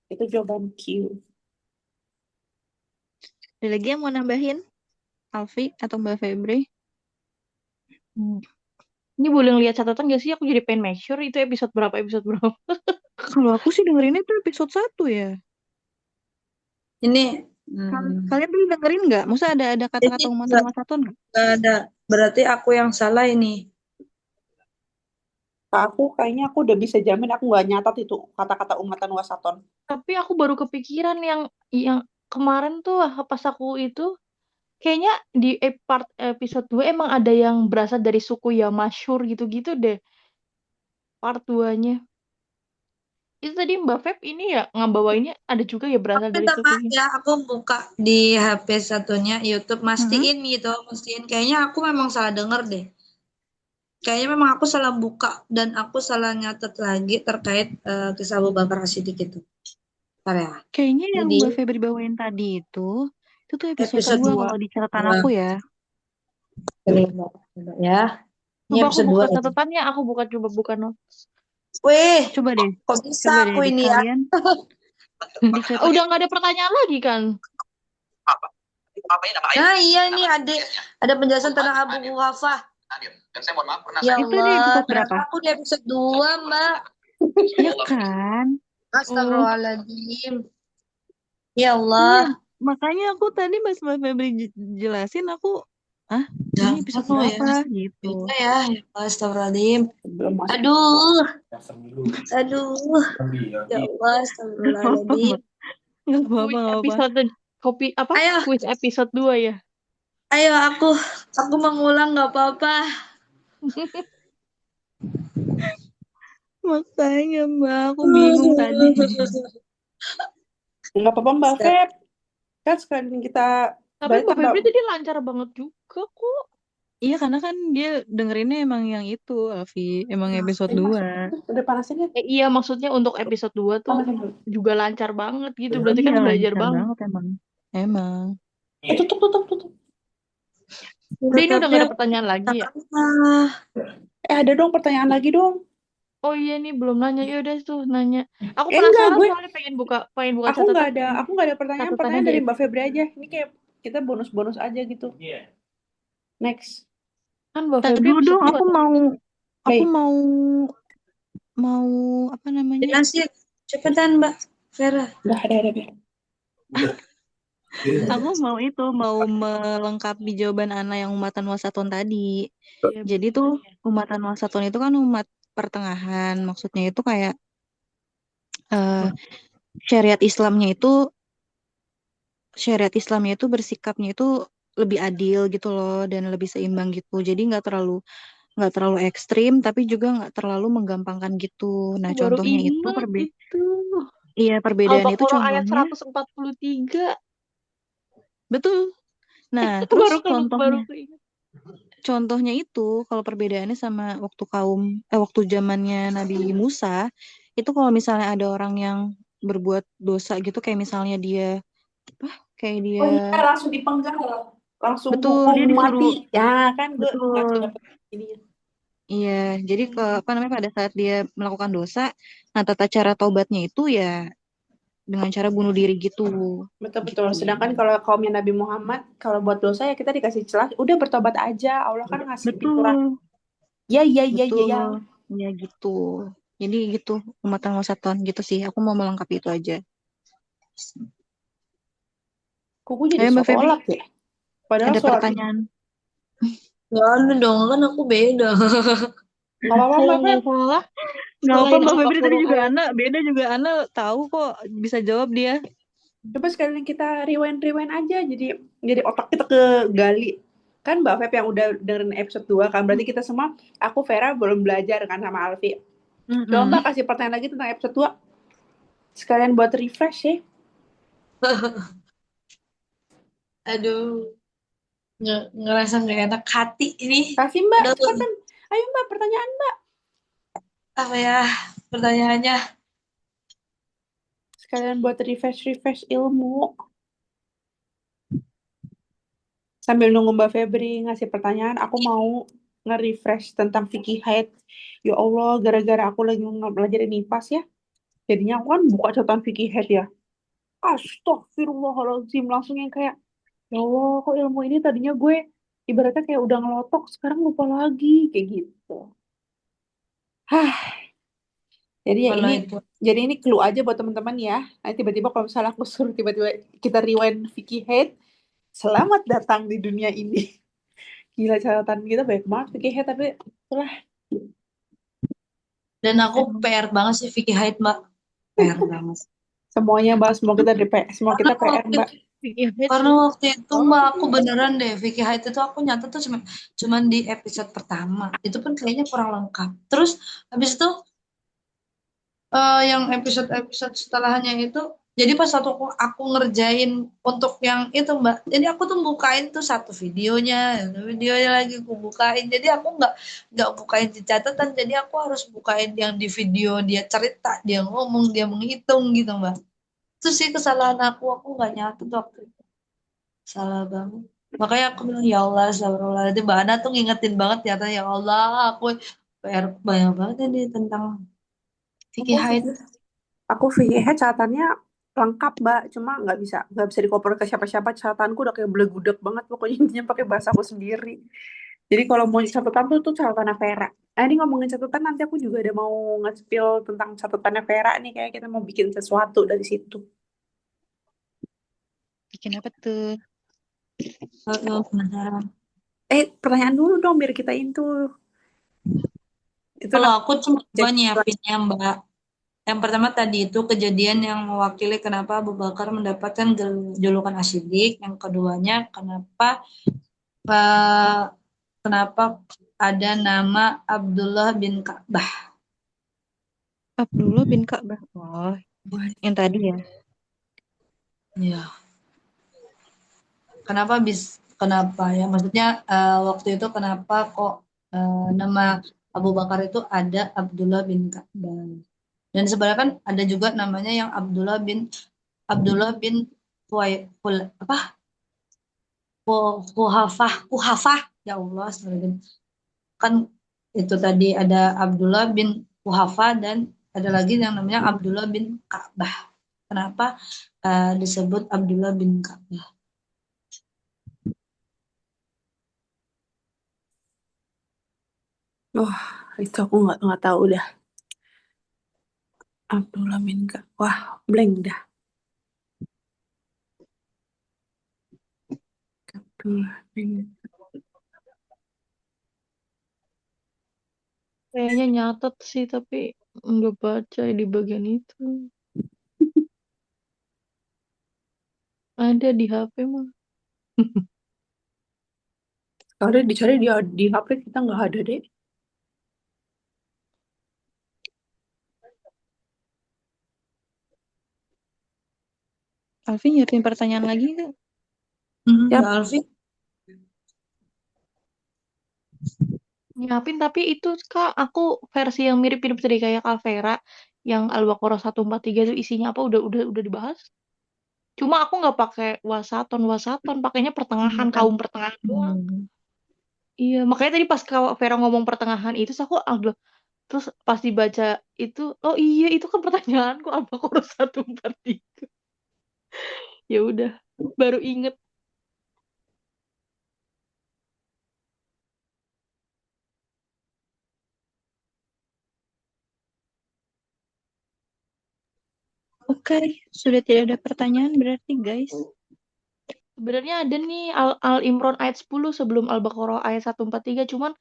Itu jawaban Q. Ada lagi yang mau nambahin? Alfi atau Mbak Febri? Hmm. Ini boleh ngeliat catatan gak sih? Aku jadi pengen make sure itu episode berapa. Kalau aku sih dengerinnya itu episode 1 ya. Ini Kalian tadi dengerin nggak? Maksudnya ada ini kata-kata umatan wasaton nggak? nggak ada. Berarti aku yang salah ini. Aku kayaknya aku udah bisa jamin aku nggak nyatat itu kata-kata umatan wasaton. Tapi aku baru kepikiran yang kemarin tuh pas aku itu kayaknya di part episode 2 emang ada yang berasal dari suku ya masyhur gitu-gitu deh. Part 2-nya. Itu tadi Mbak Feb ini ya ngebawainnya ada juga ya berasal dari Minta suku maaf ini. ya, aku buka di HP satunya YouTube, mastiin gitu, mastiin. Kayaknya aku memang salah denger deh. Kayaknya memang aku salah buka dan aku salah nyatet lagi terkait kisah Abu Bakar As-Siddiq itu. Bentar ya. Kayaknya yang Jadi Mbak Febri bawain tadi itu tuh episode episode 2 2. kalau di catatan aku ya. Coba ya. Ini Coba aku episode 2 buka aja. catatannya, aku coba buka notes. Wih, Coba deh, kok bisa coba aku deh ini ya? kalian dicatat. Udah nggak ada pertanyaan lagi kan? Nah, iya ini ada penjelasan tentang Abu Quhafah. Ya Itu di Allah, episode ternyata berapa? aku di episode 2, Mbak. Ya kan? Astagfirullahaladzim. Ya Iya, Allah. makanya aku tadi pas Mbak Febri jelasin aku, ini Jangan episode loh ya. berapa gitu. Bisa ya. Ya Allah, astagfirullahaladzim. Belum masuk. Aduh. Ya Allah, Gak apa-apa, astagfirullahaladzim. Mbak. Gak apa-apa, Quiz gak apa-apa. episode Ayo, Quiz episode 2 ya. ayo aku mengulang nggak apa-apa. Makanya Mbak, aku bingung tadi. Nggak apa-apa Mbak Feb. Kan sekalian kita Tapi berarti Mbak tambah Febri tadi lancar banget juga kok. Iya, karena kan dia dengerinnya emang yang itu, Alfi. Emang episode 2. udah panasin ya. Iya, maksudnya untuk episode 2 tuh Panasin dulu. juga lancar banget gitu. Berarti kan Iya, belajar lancar banget. banget emang. Emang. Tutup. Udah, ini udah Tapi gak ada aku pertanyaan lagi ya? ah, Ada dong pertanyaan lagi dong. Oh iya nih belum nanya. Ya udah tuh nanya. Aku Enggak, penasaran gue soalnya pengen buka aku catatan. nggak ada pertanyaan. Catatannya Pertanyaan di dari Mbak Febri aja. Ini kayak kita bonus-bonus aja gitu. Next. kan Mbak Tadi Febri dulu dong, episode 2. aku Baik. mau apa namanya? jelasin cepetan Mbak Vera. Udah ada. Aku mau melengkapi jawaban Ana yang umatan wasaton tadi. Iya, Jadi tuh umatan wasaton itu kan umat pertengahan. Maksudnya itu kayak syariat Islamnya itu bersikapnya itu lebih adil gitu loh dan lebih seimbang gitu. Jadi nggak terlalu ekstrim tapi juga nggak terlalu menggampangkan gitu. Nah, Aku baru contohnya itu ingat itu. perbedaan itu Al-Baqarah ayat contohnya 143. betul. Nah, Aku terus baru keinget. contohnya itu kalau perbedaannya sama waktu zamannya Nabi Musa, itu kalau misalnya ada orang yang berbuat dosa gitu kayak misalnya dia Oh iya, langsung dipenggal. Langsung betul, hukum dia disuruh mati. Ya kan gue betul. nggak dapat ini. Iya, jadi pada saat dia melakukan dosa, nah tata cara taubatnya itu ya dengan cara bunuh diri gitu. Betul. Sedangkan kalau kaumnya Nabi Muhammad, kalau buat dosa ya kita dikasih celah, udah bertobat aja. Allah kan ngasih pinturan. Ya. Betul. Ya gitu. Jadi gitu, umatan wasaton gitu sih. Aku mau melengkapi itu aja. Kok gue jadi Mbak Feby, sholat ya? Padahal ada sholat pertanyaan. Nggak ada dong, kan aku beda. nggak apa-apa Mbak Feb. salah. Nggak apa Mbak Selain Febri tadi juga Al-Baqarah Ana beda juga Ana tahu kok bisa jawab dia. Coba sekalian kita rewind aja. Jadi otak kita kegali. Kan Mbak Feb yang udah dengerin episode 2 kan. Berarti kita semua, aku Vera belum belajar kan sama Alfi. Coba Mbak kasih pertanyaan lagi tentang episode 2. Sekalian buat refresh ya. Aduh, ngerasa nggak enak hati ini. Kasih Mbak, Aduh. cepetan. Ayo Mbak, pertanyaan Mbak. Apa ya pertanyaannya? Sekalian buat refresh ilmu. Sambil nunggu Mbak Febri ngasih pertanyaan, aku mau nge-refresh tentang fikih haid. Ya Allah, gara-gara aku lagi belajar nifas ya. Jadinya aku kan buka catatan fikih haid ya. Astagfirullahaladzim. Langsung yang kayak, ya Allah, kok ilmu ini tadinya gue ibaratnya kayak udah ngelotok, sekarang lupa lagi. Kayak gitu. Jadi ya jadi ini clue aja buat teman-teman ya. Nanti tiba-tiba kalau misalnya aku suruh tiba-tiba kita rewind fikih haid, selamat datang di dunia ini. Gila, catatan kita banyak banget fikih haid, tapi itulah. Dan aku PR banget sih fikih haid Mbak. PR banget. Semuanya Mbak, semua kita PR Mbak. Karena waktu itu Mbak aku beneran deh fikih haid itu aku nyata tuh cuman di episode pertama. Itu pun kayaknya kurang lengkap. Terus habis itu yang episode setelahnya itu Jadi pas waktu aku ngerjain untuk yang itu Mbak, jadi aku tuh bukain tuh satu videonya lagi aku bukain. Jadi aku nggak bukain di catatan, jadi aku harus bukain yang di video dia cerita, dia ngomong, dia menghitung gitu Mbak. Itu sih kesalahan aku nggak nyatet waktu itu. Salah banget. Makanya aku bilang ya Allah, astagfirullahaladzim. Mbak Ana tuh ngingetin banget ya, ya Allah, aku PR banyak banget ini tentang Aku fikih haid. aku VGH catatannya lengkap Mbak, cuma nggak bisa dikoper ke siapa-siapa. Catatanku udah kayak belegudek banget, pokoknya intinya pakai bahasa aku sendiri. Jadi kalau mau catatan tuh catatan Vera. Nah, ini ngomongin catatan, nanti aku juga ada mau nge-spill tentang catatannya Vera nih, kayak kita mau bikin sesuatu dari situ. Bikin apa tuh? Penasaran. Pertanyaan dulu dong biar kita itu. Itu Kalau lah. aku cuma dua nyiapinnya Mbak. Yang pertama tadi itu kejadian yang mewakili kenapa Abu Bakar mendapatkan julukan Asyidik. Yang keduanya eh, kenapa ada nama Abdullah bin Ka'bah. Abdullah bin Ka'bah. Oh, yang tadi ya. Ya, kenapa ya? Maksudnya waktu itu kenapa kok nama Abu Bakar itu ada Abdullah bin Ka'bah. Dan sebenarnya kan ada juga namanya yang Abdullah bin apa? Kuhafah. Ya Allah, astagfirullahaladzim. Kan itu tadi ada Abdullah bin Kuhafah dan ada lagi yang namanya Abdullah bin Ka'bah. Kenapa disebut Abdullah bin Ka'bah? Wah, itu aku nggak tahu dah. Abdullah bin Wah, blank dah. Abdullah bin Kayaknya nyatet sih, tapi nggak baca di bagian itu. Ada di HP mah. Kalau dicari di HP kita nggak ada deh. Alvin nyiapin pertanyaan lagi nggak? Yap. Mbak Alfi, Nyiapin, tapi itu Kak, aku versi yang mirip-mirip tadi kayak Calvera, yang Al-Baqarah 143 itu isinya apa udah dibahas. Cuma aku nggak pakai wasaton, pakainya pertengahan, kaum pertengahan doang. Hmm. Iya, makanya tadi pas Kak Vera ngomong pertengahan itu, terus aku aduh, terus pas dibaca itu, oh iya itu kan pertanyaanku Al-Baqarah 143. Ya udah, baru inget. Oke, sudah tidak ada pertanyaan berarti guys. Sebenarnya ada nih Al-Imran ayat 10 sebelum Al-Baqarah ayat 143, cuman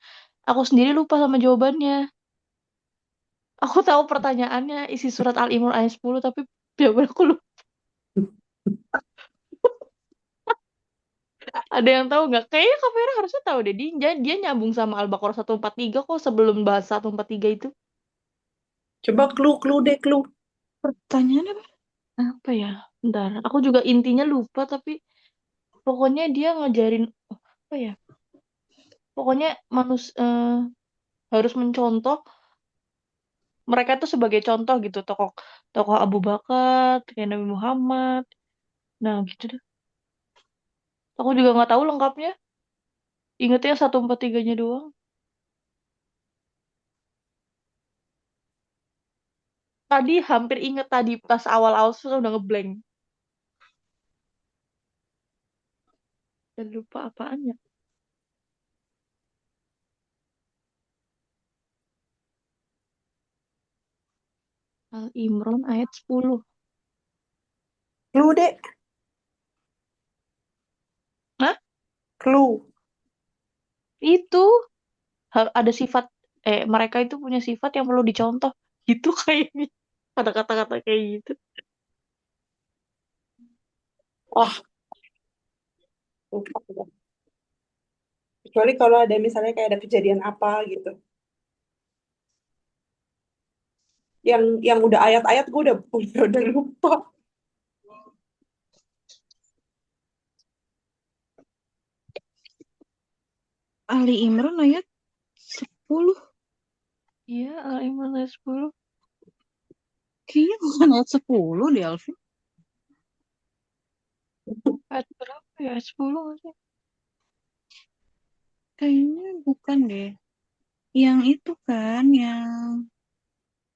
aku sendiri lupa sama jawabannya. Aku tahu pertanyaannya isi surat Al-Imran ayat 10, tapi jawaban aku lupa. Ada yang tahu nggak? Kayaknya Kak Vera harusnya tahu deh. Dia nyambung sama Al-Baqarah 143 kok sebelum bahas 143 itu. Coba clue deh, clue. Pertanyaan apa? Apa ya? Bentar, aku juga intinya lupa, tapi pokoknya dia ngajarin apa ya? Pokoknya harus mencontoh mereka tuh sebagai contoh gitu, tokoh tokoh Abu Bakar, kayak Nabi Muhammad. Nah, gitu deh. Aku juga nggak tahu lengkapnya. Ingetnya 143-nya doang. Tadi hampir inget tadi pas awal-awal susah udah ngeblank. Dan lupa apaannya. Al-Imran ayat 10. Clue deh, Hah? clue. Itu ada sifat mereka itu punya sifat yang perlu dicontoh. Gitu kayaknya. Ada kata-kata kayak gitu. Wah, lupa udah. Kecuali kalau ada misalnya kayak ada kejadian apa gitu. Yang udah ayat-ayat gue udah lupa. Ali Imran ayat 10. Iya, Al-Imran ayat 10. Kayaknya bukan ayat 10 deh, Alfi. Ayat berapa ya? Ayat 10 nggak sih? Kayaknya bukan deh. Yang itu kan, yang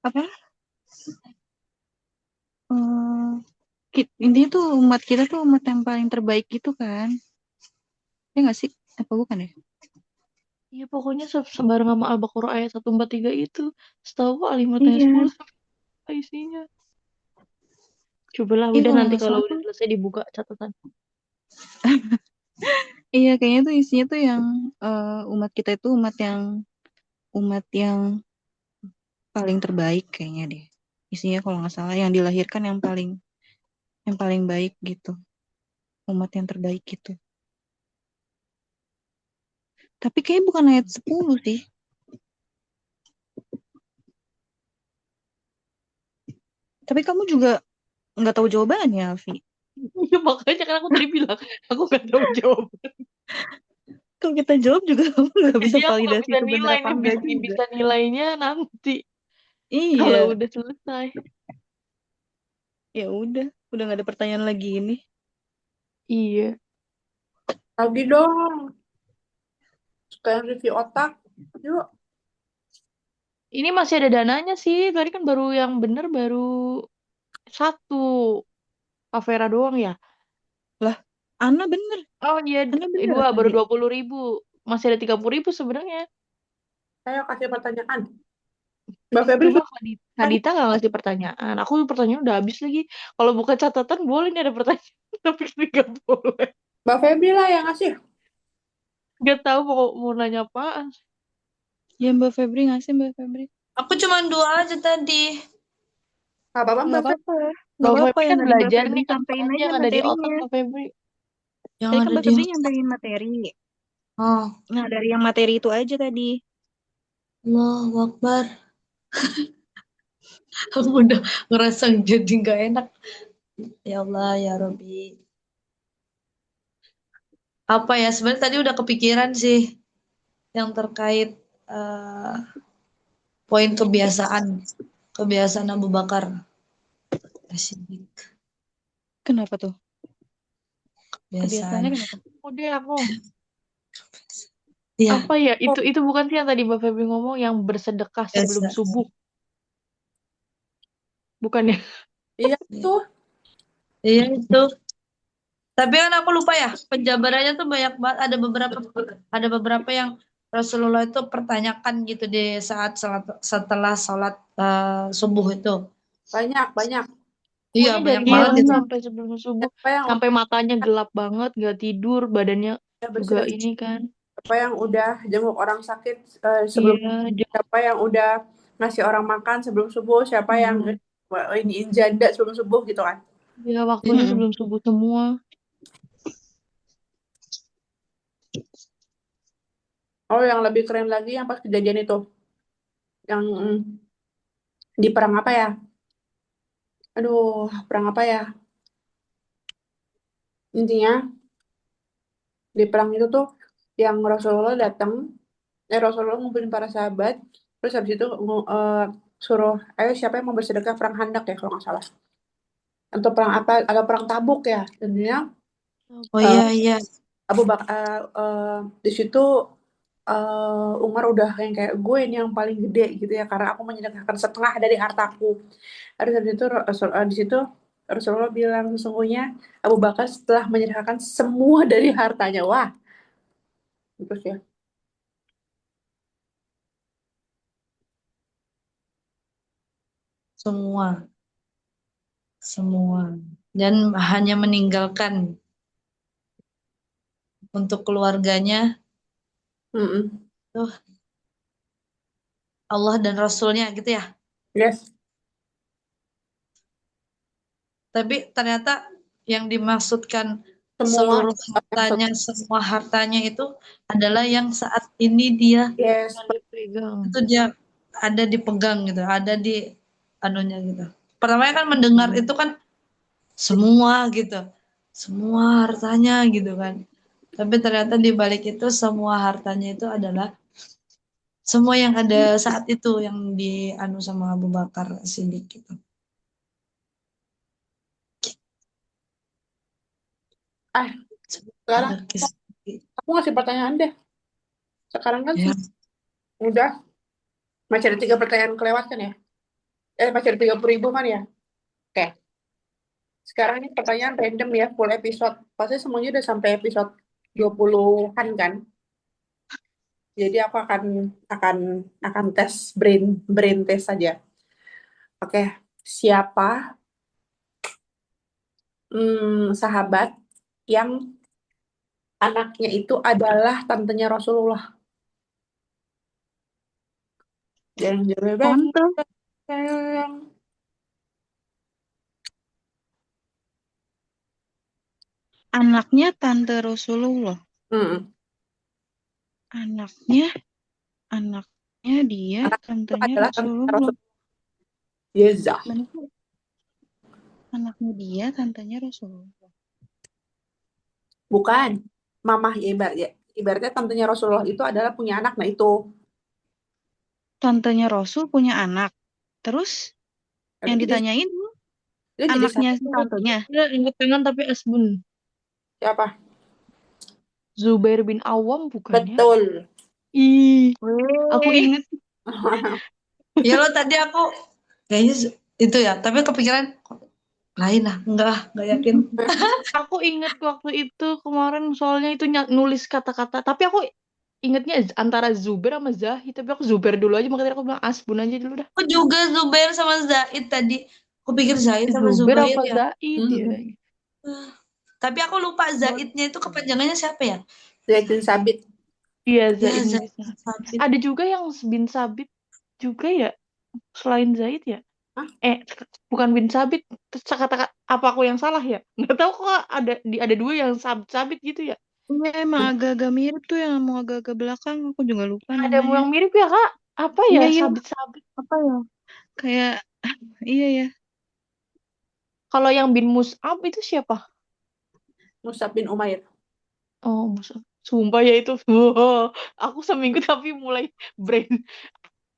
apa? Intinya tuh umat kita tuh umat yang paling terbaik gitu kan. Ya nggak sih? Apa bukan ya? Iya, pokoknya sebareng sama Al-Baqarah ayat 143 itu. Setahu aku Al-Imran ayat Iya. 10 apa isinya. Cobalah Iya udah kalau nanti nggak kalau salah udah tuh. selesai dibuka catatan. Iya kayaknya tuh isinya tuh yang umat kita itu umat yang paling terbaik kayaknya deh. Isinya kalau nggak salah yang dilahirkan yang paling baik gitu. Umat yang terbaik gitu. Tapi kayaknya bukan ayat 10 sih. Tapi kamu juga nggak tahu jawabannya, Alfi. Ya makanya kan aku tadi bilang aku gak tahu jawaban. Kalau kita jawab juga kamu nggak bisa Jadi aku gak validasi bisa itu bener nilai apa nih, enggak bisa, juga. bisa nilainya nanti kalau Iya, udah selesai. ya udah nggak ada pertanyaan lagi ini. Iya. Lagi dong. Sekalian review otak. Yuk. Ini masih ada dananya sih. Tadi kan baru yang bener baru satu. Avera doang ya? Lah, Ana bener, Oh iya, Ana bener dua baru tadi. 20.000. Masih ada 30.000 sebenarnya. Ayo kasih pertanyaan. Mbak Febri Cuma kan Kadita nggak ngasih pertanyaan. Aku pertanyaan udah habis lagi. Kalau buka catatan boleh nih ada pertanyaan. Tapi nggak boleh. Mbak Febri lah yang ngasih. Nggak tahu mau nanya apaan. Ya Mbak Febri ngasih Mbak Febri. Aku cuma 2 aja tadi. Gak apa-apa Nggak Mbak Febri. apa-apa. Nggak Mbak apa-apa Febri yang kan tadi Mbak belajar Febri nih sampein apaan aja yang ada di otak materinya. Mbak Febri. Yang Tadi kan ada Mbak di Febri nyampein materi. Oh, Nah, dari yang materi itu aja tadi. Allahu Akbar. Aku udah ngerasa jadi nggak enak. Ya Allah, ya Rabbi. Apa ya, sebenarnya tadi udah kepikiran sih yang terkait eh, poin kebiasaan Abu Bakar As-Siddiq. Kenapa tuh? Kebiasaan. Kebiasaannya kenapa? Udah aku. Iya, Apa ya? Itu bukan sih yang tadi Mbak Febri ngomong yang bersedekah sebelum biasa. subuh. Bukan ya? Iya tuh. Iya itu. Tapi kan aku lupa ya, penjabarannya tuh banyak banget. Ada beberapa yang Rasulullah itu pertanyakan gitu di setelah sholat subuh itu. Banyak. Iya, Pokoknya dari banyak banget malam itu. sampai sebelum subuh. Siapa yang Sampai matanya gelap banget, gak tidur, badannya udah juga bersedekah? ini kan. Siapa yang udah jenguk orang sakit sebelum? Iya, Siapa yang udah ngasih orang makan sebelum subuh? Siapa yang iniin janda sebelum subuh gitu kan? ya waktunya Mm-mm. sebelum subuh semua. Oh, yang lebih keren lagi yang pas kejadian itu. Yang di perang apa ya? Aduh, perang apa ya? Intinya di perang itu tuh yang Rasulullah datang, Rasulullah ngumpulin para sahabat, terus habis itu suruh, ayo siapa yang mau bersedekah perang Khandaq ya kalau nggak salah, atau perang apa, atau perang Tabuk ya, intinya Oh eh, iya, iya. Abu Bakar di situ Umar udah yang kayak gue ini yang paling gede gitu ya karena aku menyedekahkan setengah dari hartaku. Terus habis itu di situ Rasulullah bilang sesungguhnya Abu Bakar setelah menyedekahkan semua dari hartanya. Wah, terus ya. Semua, semua. Dan hanya meninggalkan untuk keluarganya Mm-mm. tuh Allah dan Rasulnya gitu ya. Yes, Tapi ternyata yang dimaksudkan semua seluruh maksud. semua hartanya itu adalah yang saat ini dia Yes, Yang dipegang. itu dia ada dipegang gitu, ada di anunya gitu. Pertamanya kan mendengar itu kan semua gitu, semua hartanya gitu kan. Tapi ternyata di balik itu semua hartanya itu adalah semua yang ada saat itu yang dianu sama Abu Bakar Siddiq gitu. Ah, sekarang Ada kisah. aku ngasih pertanyaan deh. Sekarang kan Ya, udah masih ada 3 pertanyaan kelewat kan ya? Masih ada 30.000 kan ya? Oke. Sekarang ini pertanyaan random ya, full episode. Pasti semuanya udah sampai episode 20-an kan? Jadi aku akan akan tes brain test saja. Oke. Siapa sahabat yang anaknya itu adalah tantenya Rasulullah? Jeng jeng jeng Tante, jeng. anaknya Tante Rasulullah. Hmm. Anaknya dia Anak itu tantenya adalah tantenya Rasulullah. Rasulullah. Yeza. Mana sih? Anaknya dia tantenya Rasulullah. Bukan. Mamah ya ibaratnya tantenya Rasulullah itu adalah punya anak. Nah itu. Tantenya Rasul punya anak. Terus yang Jadi ditanyain dia jadi anaknya si tantenya. Dia angkat tangan tapi asbun. siapa? Zubair bin Awam bukan ya? Betul. Ih, aku Wih. inget. ya lo tadi aku kayaknya itu ya, tapi kepikiran lain lah, enggak yakin. Aku inget waktu itu kemarin soalnya itu nulis kata-kata. Tapi aku ingetnya antara Zubair sama Zahid. Tapi aku Zubair dulu aja, makanya aku bilang asbun aja dulu dah. Aku juga Zubair sama Zaid tadi. Aku pikir Zaid sama Zubair Zubair apa ya. Zahid ya? Tapi aku lupa Zaidnya itu kepanjangannya siapa ya? Zaid bin Sabit. Iya, Ya, Zaid bin Zaid Sabit. Sabit. Ada juga yang bin Sabit juga ya, selain Zaid ya? Hah? Bukan bin Sabit. Terus kata apa aku yang salah ya? Nggak tahu kok ada dua yang sabit gitu ya. Iya emang agak-agak mirip tuh yang mau agak-agak belakang. Aku juga lupa Ada namanya. yang mirip ya kak? Apa ya? Iya, iya. Sabit-sabit. Apa ya? Kayak iya ya. Kalau yang bin Mus'ab itu siapa? Mus'ab bin Umair. Oh, Mus'ab. Sumpah ya itu. Wah, aku seminggu tapi mulai brain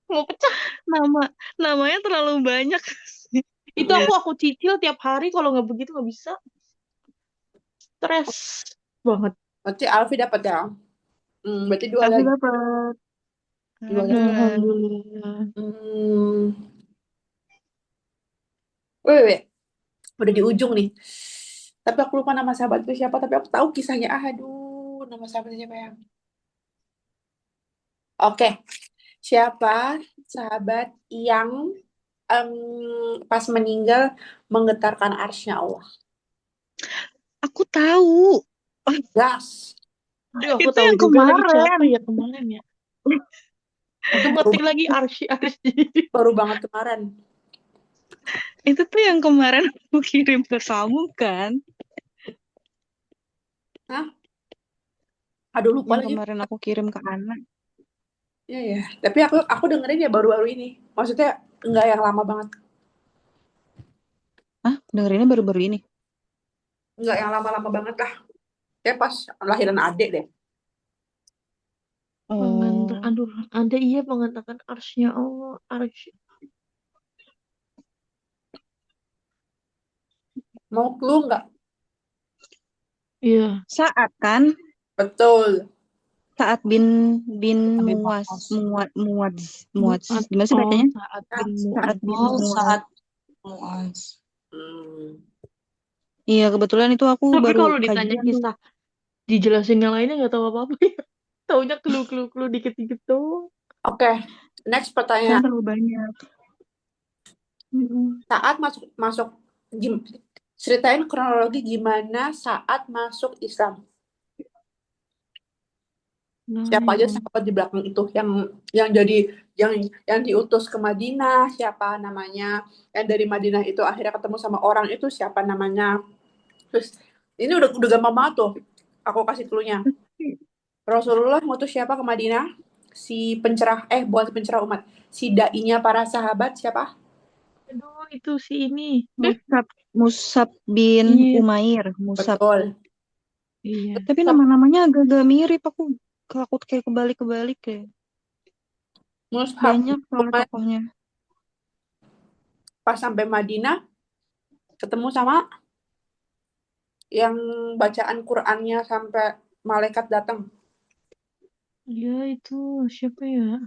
mau pecah. Namanya terlalu banyak. Itu aku cicil tiap hari, kalau nggak begitu nggak bisa. Stres banget. Berarti Alfi dapat ya. Berarti 2 Aku lagi. dapat. 2 lagi. Alhamdulillah. Wait. Udah di ujung nih. Tapi aku lupa nama sahabatku siapa. Tapi aku tahu kisahnya. Aduh, nama sahabatnya siapa ya? Oke. Siapa sahabat yang pas meninggal menggetarkan arsy-nya Allah? Aku tahu. Gas. Aduh, aku Itu tahu yang juga lagi kemarin. siapa ya kemarin ya. Itu ngetik lagi arsy. Baru banget kemarin. Itu tuh yang kemarin aku kirim ke kamu kan? Hah? Aduh, lupa Yang lagi. kemarin aku kirim ke anak. Iya ya. Tapi aku dengerin ya baru-baru ini. Maksudnya nggak yang lama banget. Hah? Dengerinnya baru-baru ini? Nggak yang lama-lama banget lah. Ya pas lahiran adik deh. Mengantar, aduh, ada iya mengatakan arsy-nya Allah, arsy. Mau clue nggak? Iya. Saat kan? Betul. Saat bin Abi Muaz. Bakar. Muaz. Gimana sih bacanya? Saat bin Saat bin Oh, Muaz. saat Muaz. Iya, kebetulan itu aku Tapi baru kalau ditanya kajian tuh. kisah, dijelasin yang lainnya nggak tahu apa-apa ya. Taunya clue dikit-dikit tuh. Oke. Next Kan pertanyaan. terlalu banyak. Saat masuk ceritain kronologi gimana saat masuk Islam. Siapa aja sahabat di belakang itu yang jadi yang diutus ke Madinah, siapa namanya? Yang dari Madinah itu akhirnya ketemu sama orang itu siapa namanya? Terus ini udah gampang banget tuh. Aku kasih clue-nya. Rasulullah ngutus siapa ke Madinah? Si pencerah bukan si pencerah umat. Si dai-nya para sahabat siapa? Aduh, itu si ini. Musab bin Iya. Umair. Musab. Betul. Iya. Tapi nama-namanya agak-agak mirip. Aku kayak kebalik-kebalik ya. Mushaf Banyak soalnya tokohnya. pas sampai Madinah ketemu sama yang bacaan Qurannya sampai malaikat datang. Iya itu siapa ya?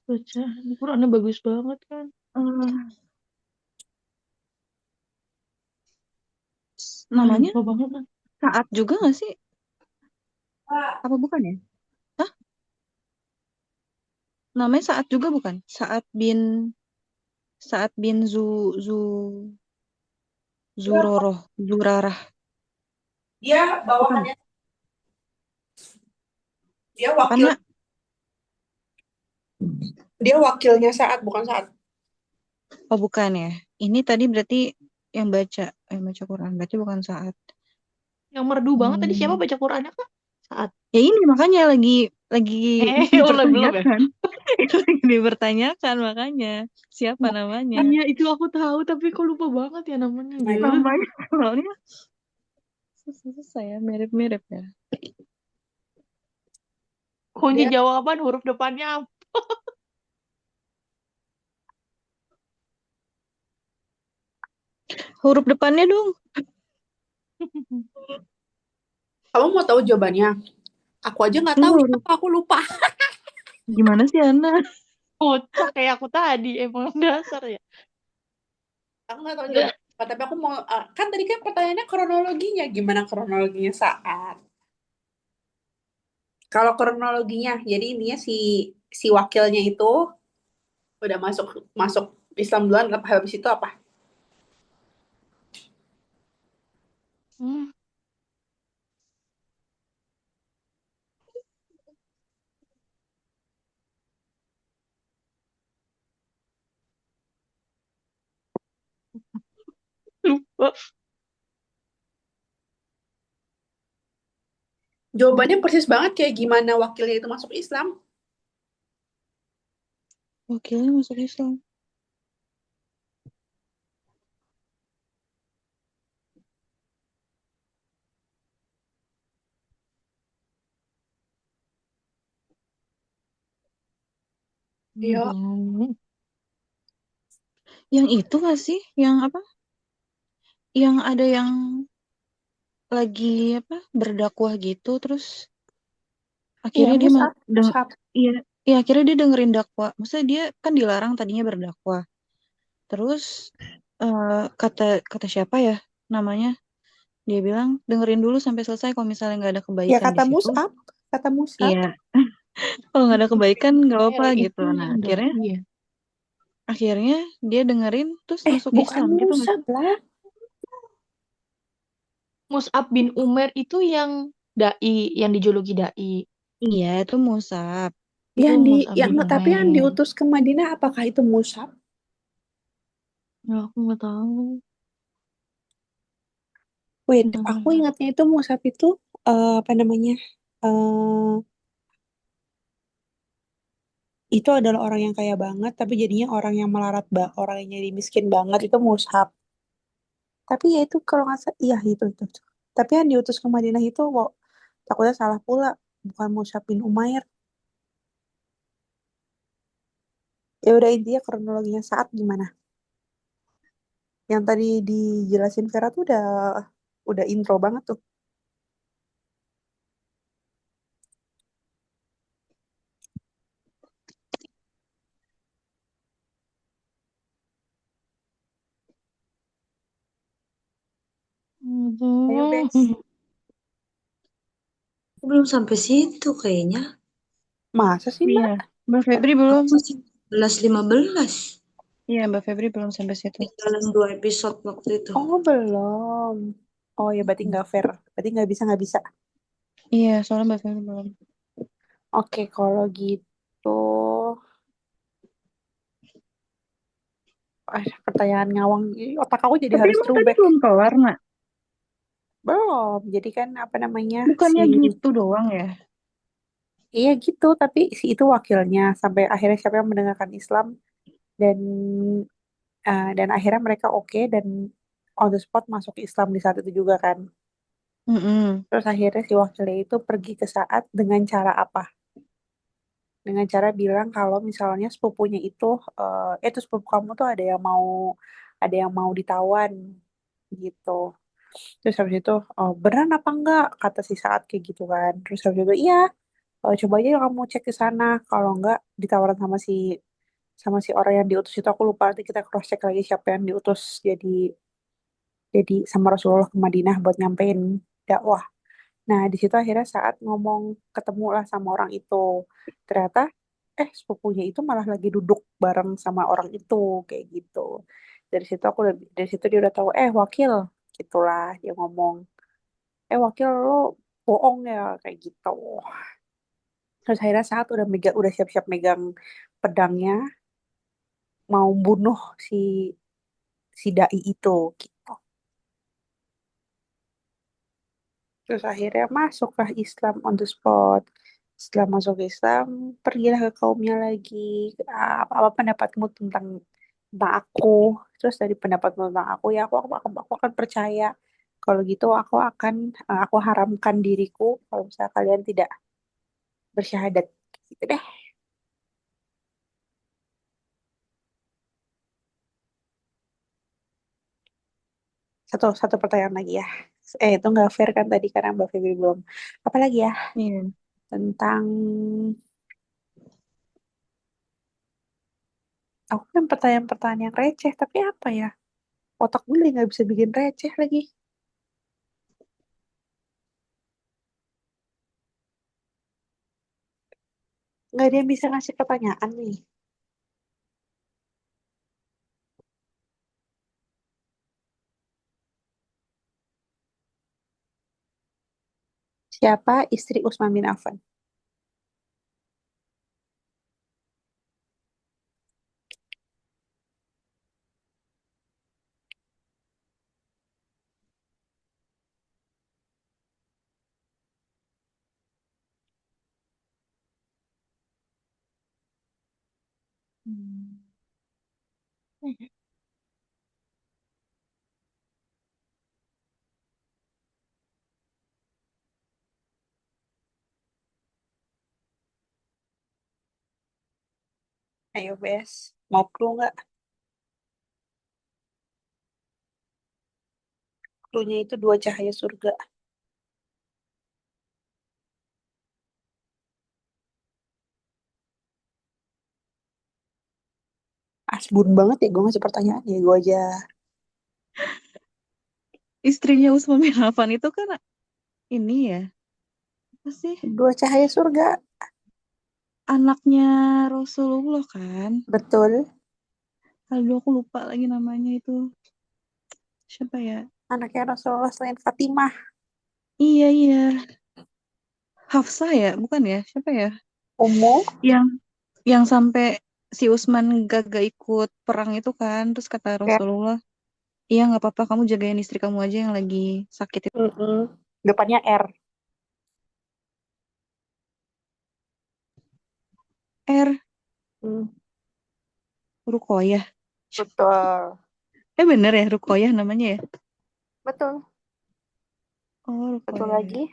Bacaan Qurannya bagus banget kan. Eh, namanya Lupa banget kan. Saat juga nggak sih? Apa bukan ya? Hah? Namanya Saat juga bukan? Saat bin Zurarah. Dia Bukan. bawahannya, dia Apa wakil nak? dia wakilnya Saat, bukan Saat. Oh bukan ya. Ini tadi berarti yang baca Quran. Berarti bukan Saat. Yang merdu banget tadi siapa Hmm. baca Qurannya kak? Saat. Ya ini makanya lagi Udah belum ya? dipertanyakan. Itu lagi dipertanyakan makanya. Siapa Nah, namanya? Iya itu aku tahu tapi kok lupa banget ya namanya. nah, Ya. Namanya soalnya susah ya. Mirip-mirip ya. Kunci dia jawaban huruf depannya apa? Huruf depannya dong. kamu mau tahu jawabannya? Aku aja nggak tahu Enggak ya, huruf. aku lupa. Gimana sih Ana? Kocak kayak aku tadi emang dasar ya. Aku nggak tahu jawabannya apa, tapi aku mau kan tadi kan pertanyaannya kronologinya, gimana kronologinya Saat. Kalau kronologinya, jadi intinya si wakilnya itu udah masuk masuk Islam duluan, habis itu apa? Hmm, lupa. Jawabannya persis banget kayak gimana wakilnya itu masuk Islam. Wakilnya masuk Islam. Iya. Tahu. Yang itu nggak sih? Yang apa? Yang ada yang lagi apa? Berdakwah gitu terus Iya, akhirnya dia Mus'ab. Mus'ab. iya, iya akhirnya dia dengerin dakwah. Maksudnya dia kan dilarang tadinya berdakwah. Terus kata kata siapa ya namanya? Dia bilang dengerin dulu sampai selesai kalau misalnya nggak ada Ya kebaikan di kata situ. Mus'ab, kata Mus'ab. Iya, kalau nggak ada kebaikan nggak Umair apa-apa gitu. itu Nah, yang akhirnya dai ya. akhirnya dia dengerin terus masuk Bukan Islam gitu nggak Mus'ab sih? lah. Mus'ab bin Umair itu yang dai, yang dijuluki dai. Iya, itu Musab. Oh, Mus'ab Yang bin tapi yang Umair. diutus ke Madinah, apakah itu Mus'ab? Ya, aku nggak tahu. Wait, aku Namanya. ingatnya itu Mus'ab itu apa namanya? eh itu adalah orang yang kaya banget, tapi jadinya orang yang melarat, orang yang jadi miskin banget itu Mus'ab. Tapi ya itu kalau nggak salah, iya itu. Tapi yang diutus ke Madinah itu, wow, takutnya salah pula, bukan Mus'ab bin Umair. Ya udah intinya kronologinya Saat gimana? Yang tadi dijelasin Vera tuh udah intro banget tuh. Ayo Bes. Aduh. Aku belum sampai situ kayaknya. Masa sih Iya, Mbak? Mbak Febri Aku belum. masih 11-15. Iya, Mbak Febri belum sampai situ. Tinggalan 2 episode waktu itu. Oh belum. Oh ya berarti nggak fair. Berarti nggak bisa. Iya, soalnya Mbak Febri belum. Oke kalau gitu. Pertanyaan ngawang. Otak aku jadi Tapi harus emang tadi throwback. belum kelar, nak? Belum. Jadi kan apa namanya Bukannya gitu doang ya? iya gitu. Tapi si itu wakilnya sampai akhirnya siapa yang mendengarkan Islam dan dan akhirnya mereka oke dan on the spot masuk Islam di saat itu juga kan. Mm-mm. Terus akhirnya si wakilnya itu pergi ke saat dengan cara apa? Dengan cara bilang kalau misalnya sepupunya itu sepupu kamu tuh ada yang mau ditawan gitu. Terus habis itu, oh, beneran apa enggak? Kata si Saat kayak gitu kan. Terus habis itu, iya, coba aja kamu cek ke sana. Kalau enggak, ditawaran sama si orang yang diutus itu aku lupa. Nanti kita cross check lagi siapa yang diutus jadi sama Rasulullah ke Madinah buat nyampein dakwah. Nah, di situ akhirnya Saat ngomong ketemu lah sama orang itu. Ternyata, sepupunya itu malah lagi duduk bareng sama orang itu kayak gitu. Dari situ dia udah tahu, wakil, gitulah dia ngomong. Wakil lo bohong ya kayak gitu. Terus akhirnya Saat udah siap-siap megang pedangnya mau bunuh si si dai itu gitu. Terus akhirnya masuklah Islam on the spot. Setelah masuk Islam, pergilah ke kaumnya lagi. Apa pendapatmu tentang aku? Terus dari pendapatmu tentang aku, ya aku akan percaya. Kalau gitu aku haramkan diriku kalau misalnya kalian tidak bersyahadat. Gitu deh. Satu satu pertanyaan lagi ya. Itu nggak fair kan tadi karena Mbak Febri belum. Apa lagi ya? Iya. Tentang aku kan pertanyaan-pertanyaan yang receh, tapi apa ya? Otak gue lagi nggak bisa bikin receh lagi. Nggak ada yang bisa ngasih pertanyaan nih. Siapa istri Utsman bin Affan? Hmm. Ayo, Bes. Mau clue nggak? Clue-nya itu dua cahaya surga. Asbun banget ya gue ngasih pertanyaan ya. Gue aja Istrinya Utsman bin Affan itu kan ini ya, apa sih? dua cahaya surga. Anaknya Rasulullah kan? Betul. Aduh, aku lupa lagi namanya itu. Siapa ya? Anaknya Rasulullah selain Fatimah. Iya, iya. Hafsah ya? Bukan ya? Siapa ya? Ummu. Yang yang sampai si Utsman gak ikut perang itu kan? Terus kata Ya. Rasulullah, iya nggak apa-apa, kamu jagain istri kamu aja yang lagi sakit itu. Mm-mm. Depannya R. R. Hmm. Rukoyah. Betul. Bener ya Rukoyah namanya ya? Betul. Oh, Betul Rukoyah ya. lagi.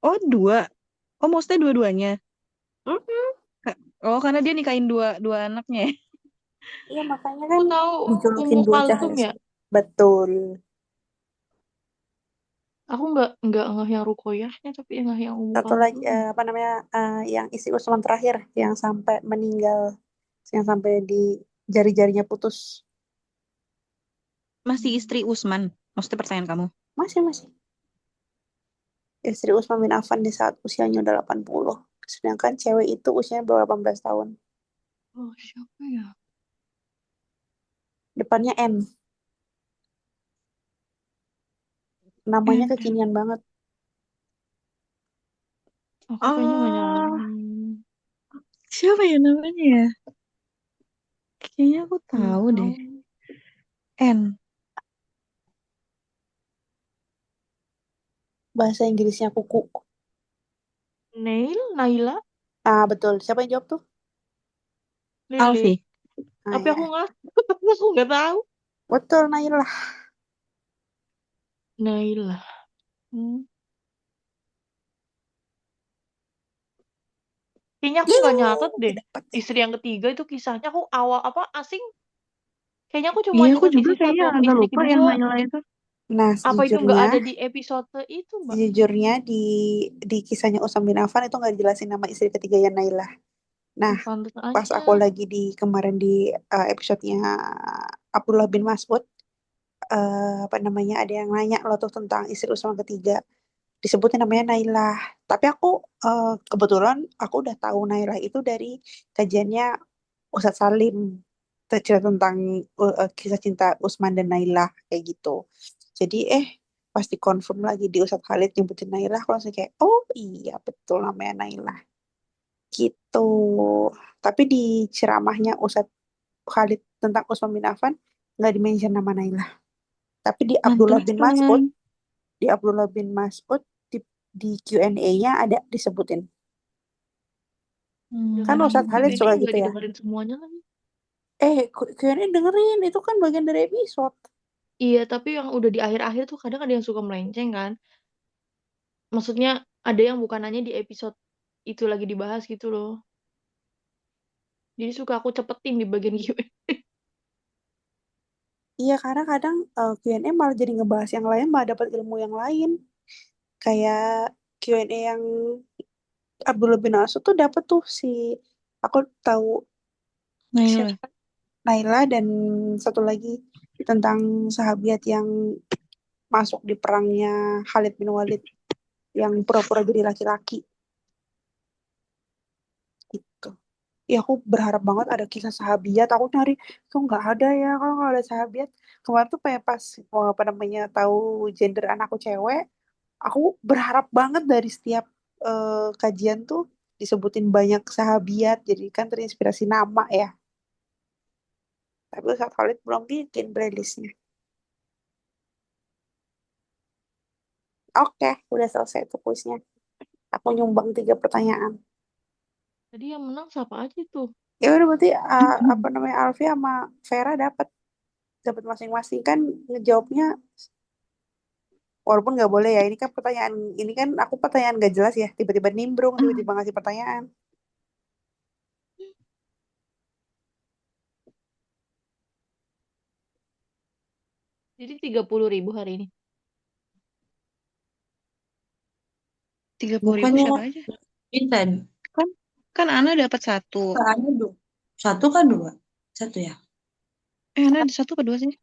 Oh, dua. Oh, maksudnya dua-duanya. Mm-mm. Oh, karena dia nikahin dua dua anaknya ya. Iya, makanya Aku kan tahu dijulukin Ummu dua Kalsum cahaya ya. surga. Betul. Aku nggak ngeh yang Rukoyahnya, tapi ngeh yang Ummu Satu lagi, Kalsum. apa namanya, yang istri Utsman terakhir yang sampai meninggal, yang sampai di jari-jarinya putus. Masih istri Utsman. Maksudnya pertanyaan kamu. Masih, masih. Istri Utsman bin Affan di saat usianya udah 80. Sedangkan cewek itu usianya baru 18 tahun. Oh, siapa ya? Depannya N. Namanya M. kekinian banget. Aku kayaknya nggak Oh, nyalain. siapa ya namanya ya? Kayaknya aku Nggak tahu deh. tahu. N. Bahasa Inggrisnya kuku. Naila? Betul. Siapa yang jawab tuh? Lili? Alfi. Ah, Tapi ya. aku nggak tahu. Betul, Nailah. Nailah. Hmm. Kayaknya aku nggak nyatet deh. Dapat. Istri yang ketiga itu kisahnya aku awal asing. Kayaknya aku cuma Iya, aku nyatet juga istri satu kayaknya sama agak istri lupa yang kedua. Naila itu. Nah, Apa itu nggak ada di episode itu, Mbak? sejujurnya di kisahnya Usman bin Affan itu nggak dijelasin nama istri ketiga ya Nailah. Nah, Pantes pas aja. aku lagi kemarin di episodenya Abdullah bin Mas'ud, apa namanya, ada yang nanya lo tuh tentang istri Usman ketiga, disebutin namanya Nailah. Tapi aku kebetulan aku udah tahu Nailah itu dari kajiannya Ustadz Salim, cerita tentang kisah cinta Usman dan Nailah kayak gitu. Jadi pas dikonfirm lagi di Ustadz Khalid nyebutin Nailah, aku langsung kayak oh iya betul namanya Nailah gitu. Tapi di ceramahnya Ustadz Khalid tentang Usman bin Affan nggak dimention nama Nailah. Tapi Pantesan. Di Abdullah bin Mas'ud di Q&A-nya ada disebutin. Kan Lagi Ustadz Khalid Q&A suka nggak gitu ya. didengerin semuanya lagi. Q&A dengerin, itu kan bagian dari episode. Iya, tapi yang udah di akhir-akhir tuh kadang ada yang suka melenceng kan. Maksudnya ada yang bukan nanya di episode itu lagi dibahas gitu loh. Jadi suka aku cepetin di bagian Q&A. Iya, karena kadang Q&A malah jadi ngebahas yang lain, malah dapat ilmu yang lain. Kayak Q&A yang Abdullah bin Mas'ud tuh dapet tuh aku tahu Naila. siapa, Naila, dan satu lagi tentang sahabat yang masuk di perangnya Khalid bin Walid yang pura-pura jadi laki-laki gitu. Ya aku berharap banget ada kisah sahabiat. Aku nyari kok nggak ada ya, kalau nggak ada sahabiat. Kemarin tuh kayak pas apa namanya tahu gender anakku cewek, aku berharap banget dari setiap kajian tuh disebutin banyak sahabiat, jadi kan terinspirasi nama ya. Tapi Ustadz Khalid belum bikin playlistnya. Oke, udah selesai tuh kuisnya. Aku nyumbang 3 pertanyaan. Tadi yang menang siapa aja tuh? Ya udah berarti apa namanya, Alfi sama Vera dapat dapat masing-masing kan ngejawabnya, walaupun nggak boleh ya. Ini kan pertanyaan, ini kan aku pertanyaan gak jelas ya. Tiba-tiba nimbrung, tiba-tiba ngasih pertanyaan. Jadi 30.000 hari ini. 30.000 Bukannya siapa aja? Inten. Kan Ana dapat 1. Soalnya dua. Satu kan dua? Satu ya? Ana ada 1 ke 2 sih?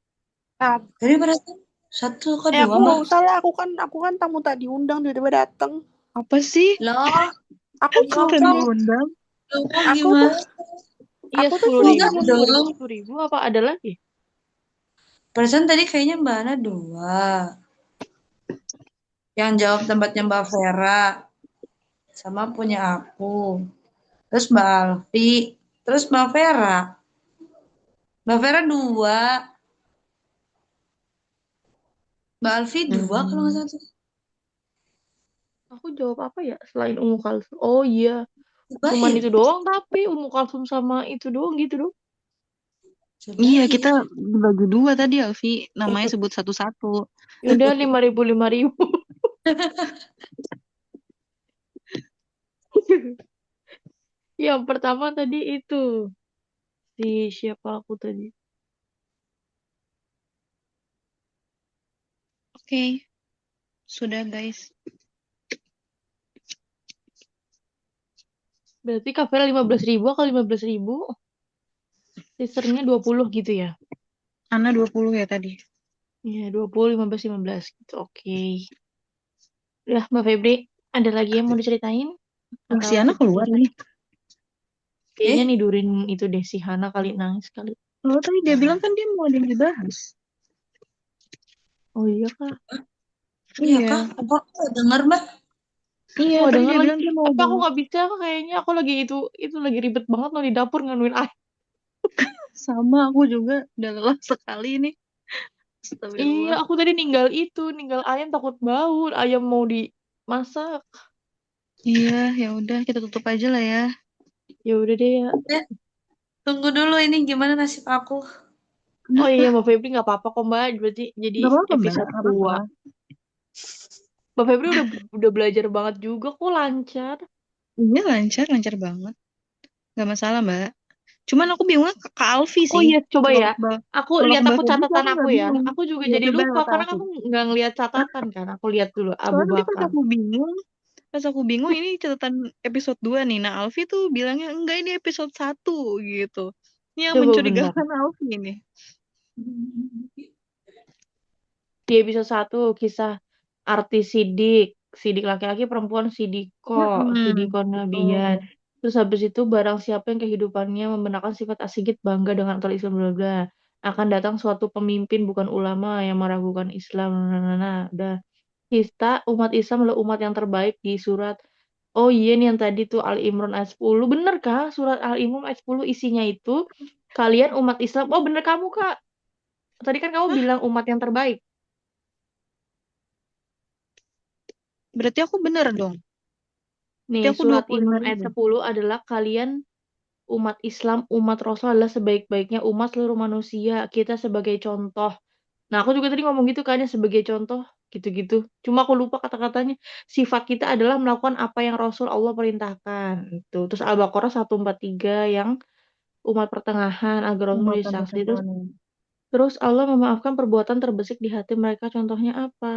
Nah, Jadi berarti satu ke aku dua, nggak Mbak? usah lah. Aku kan tamu tak diundang, tiba-tiba dateng. Apa sih? Loh, Aku Kan cuma diundang. loh, aku tuh gimana? Iya, aku tuh 10.000, Enggak dong. 10.000 apa ada lagi? Perasaan tadi kayaknya Mbak Ana dua. Yang jawab tempatnya Mbak Vera. Sama punya aku. Terus Mbak Alfi. Terus Mbak Vera. Mbak Vera dua. Mbak Alfi dua kalau nggak salah. Aku jawab apa ya selain Umu Kalsum? Oh iya, cuman Zubahir. itu doang, tapi Umu Kalsum sama itu doang gitu dong. Iya, Zubahir. kita bagi 2 tadi, Alfi. Namanya sebut satu-satu. Udah 5.000. Yang pertama tadi itu si siapa aku tadi? Oke. Sudah, guys. Berarti Kavera 15.000 atau 15.000? Sisternya 20 gitu ya? Ana 20 ya tadi. Iya, 20, 15, 15 gitu. Oke. Udah, Mbak Febri, ada lagi yang mau diceritain? Oh, Atau si Ana cukup keluar selesai? ini. Kayaknya nidurin itu deh si Hana kali nangis kali. Oh, tadi dia bilang kan dia mau ada yang dibahas. Oh iya kak. Iya Iya. kak, apa aku nggak dengar Mbak? Iya, Mau tadi denger dia lagi. bilang dia mau Tapi aku bahas. nggak bisa kayaknya. Aku lagi itu lagi ribet banget loh di dapur nganuin air. Sama, aku juga udah lelah sekali ini. Iya, Astagfirullah. aku tadi ninggal ayam takut bau. Ayam mau dimasak. Iya, ya udah kita tutup aja lah ya. Ya udah deh ya. Ya, Tunggu dulu ini gimana nasib aku. Oh iya, Mbak Febri nggak apa-apa kok Mbak. Berarti jadi Gak apa-apa mbak, episode gak 2. apa-apa. Mbak Febri udah belajar banget juga kok lancar. Iya lancar banget, gak masalah mbak. Cuman aku bingungnya ke Alfi Oh sih. iya, coba Kalau ya. ke Mbak, Aku kalau ke lihat Mbak aku Febri sih catatan aku aku nggak ya. bingung. Aku juga Iya jadi coba lupa kata karena Alfi. aku nggak ngeliat catatan kan. Aku lihat dulu Abu Soalnya tadi Bakar. pas aku bingung ini catatan episode 2 nih. Nah Alfi tuh bilangnya enggak ini episode 1 gitu. Ini yang Coba bentar. mencurigakan Alfi ini. Di episode 1 kisah artis Sidik. Sidik laki-laki, perempuan Sidiko. Sidiko Nabian. Betul. Terus habis itu barang siapa yang kehidupannya membenarkan sifat asigit bangga dengan aturan Islam bla bla. Akan datang suatu pemimpin bukan ulama yang meragukan Islam. Nah, udah. Kita umat Islam adalah umat yang terbaik di surat. Oh iya nih yang tadi tuh Al Imran ayat 10. Bener kah surat Al Imran ayat 10 isinya itu kalian umat Islam. Oh bener kamu Kak. Tadi kan kamu Hah? bilang umat yang terbaik. Berarti aku bener dong. Berarti Nih, aku surat 25 Imran ayat ribu. 10 adalah kalian umat Islam, umat Rasul adalah sebaik-baiknya umat seluruh manusia. Kita sebagai contoh. Nah, aku juga tadi ngomong gitu kan ya sebagai contoh gitu-gitu. Cuma aku lupa kata-katanya. Sifat kita adalah melakukan apa yang Rasul Allah perintahkan. Itu. Terus Al-Baqarah 143 yang umat pertengahan agar Rasul Umat menjadi yang saksi. Terus pertengahan. Terus Allah memaafkan perbuatan terbesit di hati mereka. Contohnya apa?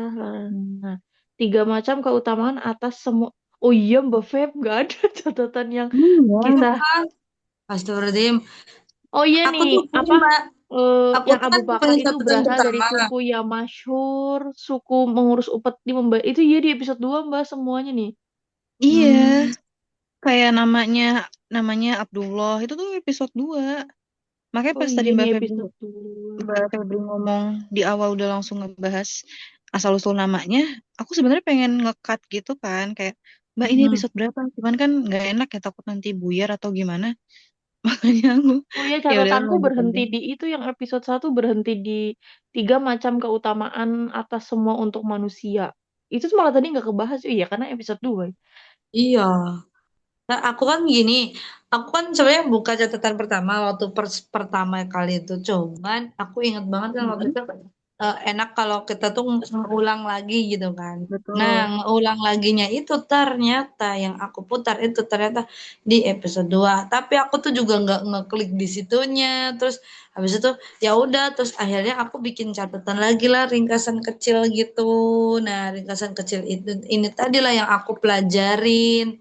Nah, 3 macam keutamaan atas semua. Oh iya Mbak Feb, nggak ada catatan yang Iya. kisah. Astagfirullahaladzim. Oh iya Aku nih, tuh ini apa? mbak. Aku Yang tuh Abu kan Bakar punya itu catatan berasal dari pertama. suku yang masyhur, suku mengurus upeti itu iya di episode 2 Mbak semuanya nih. Iya. Hmm, Kayak namanya Abdullah itu tuh episode 2. Makanya Oh pas tadi iya nih episode 2. Mbak Febri ngomong di awal udah langsung ngebahas asal usul namanya, aku sebenarnya pengen nge-cut gitu kan, kayak Mbak ini hmm. episode berapa? Cuman kan nggak enak ya takut nanti buyar atau gimana. Makanya aku Oh iya ya udah catatanku lanjut aja. berhenti di itu yang episode 1 berhenti di 3 macam keutamaan atas semua untuk manusia. Itu tuh malah tadi nggak kebahas. Iya karena episode 2. Iya. Nah, aku kan gini, aku kan sebenarnya buka catatan pertama waktu pertama kali itu, cuman aku ingat banget kan waktu Mm-mm. itu enak kalau kita tuh ngulang lagi gitu kan. Nah, Betul. ngulang laginya itu ternyata yang aku putar itu ternyata di episode 2. Tapi aku tuh juga nggak ngeklik di situnya. Terus habis itu ya udah, terus akhirnya aku bikin catatan lagi lah ringkasan kecil gitu. Nah, ringkasan kecil itu ini tadilah yang aku pelajarin.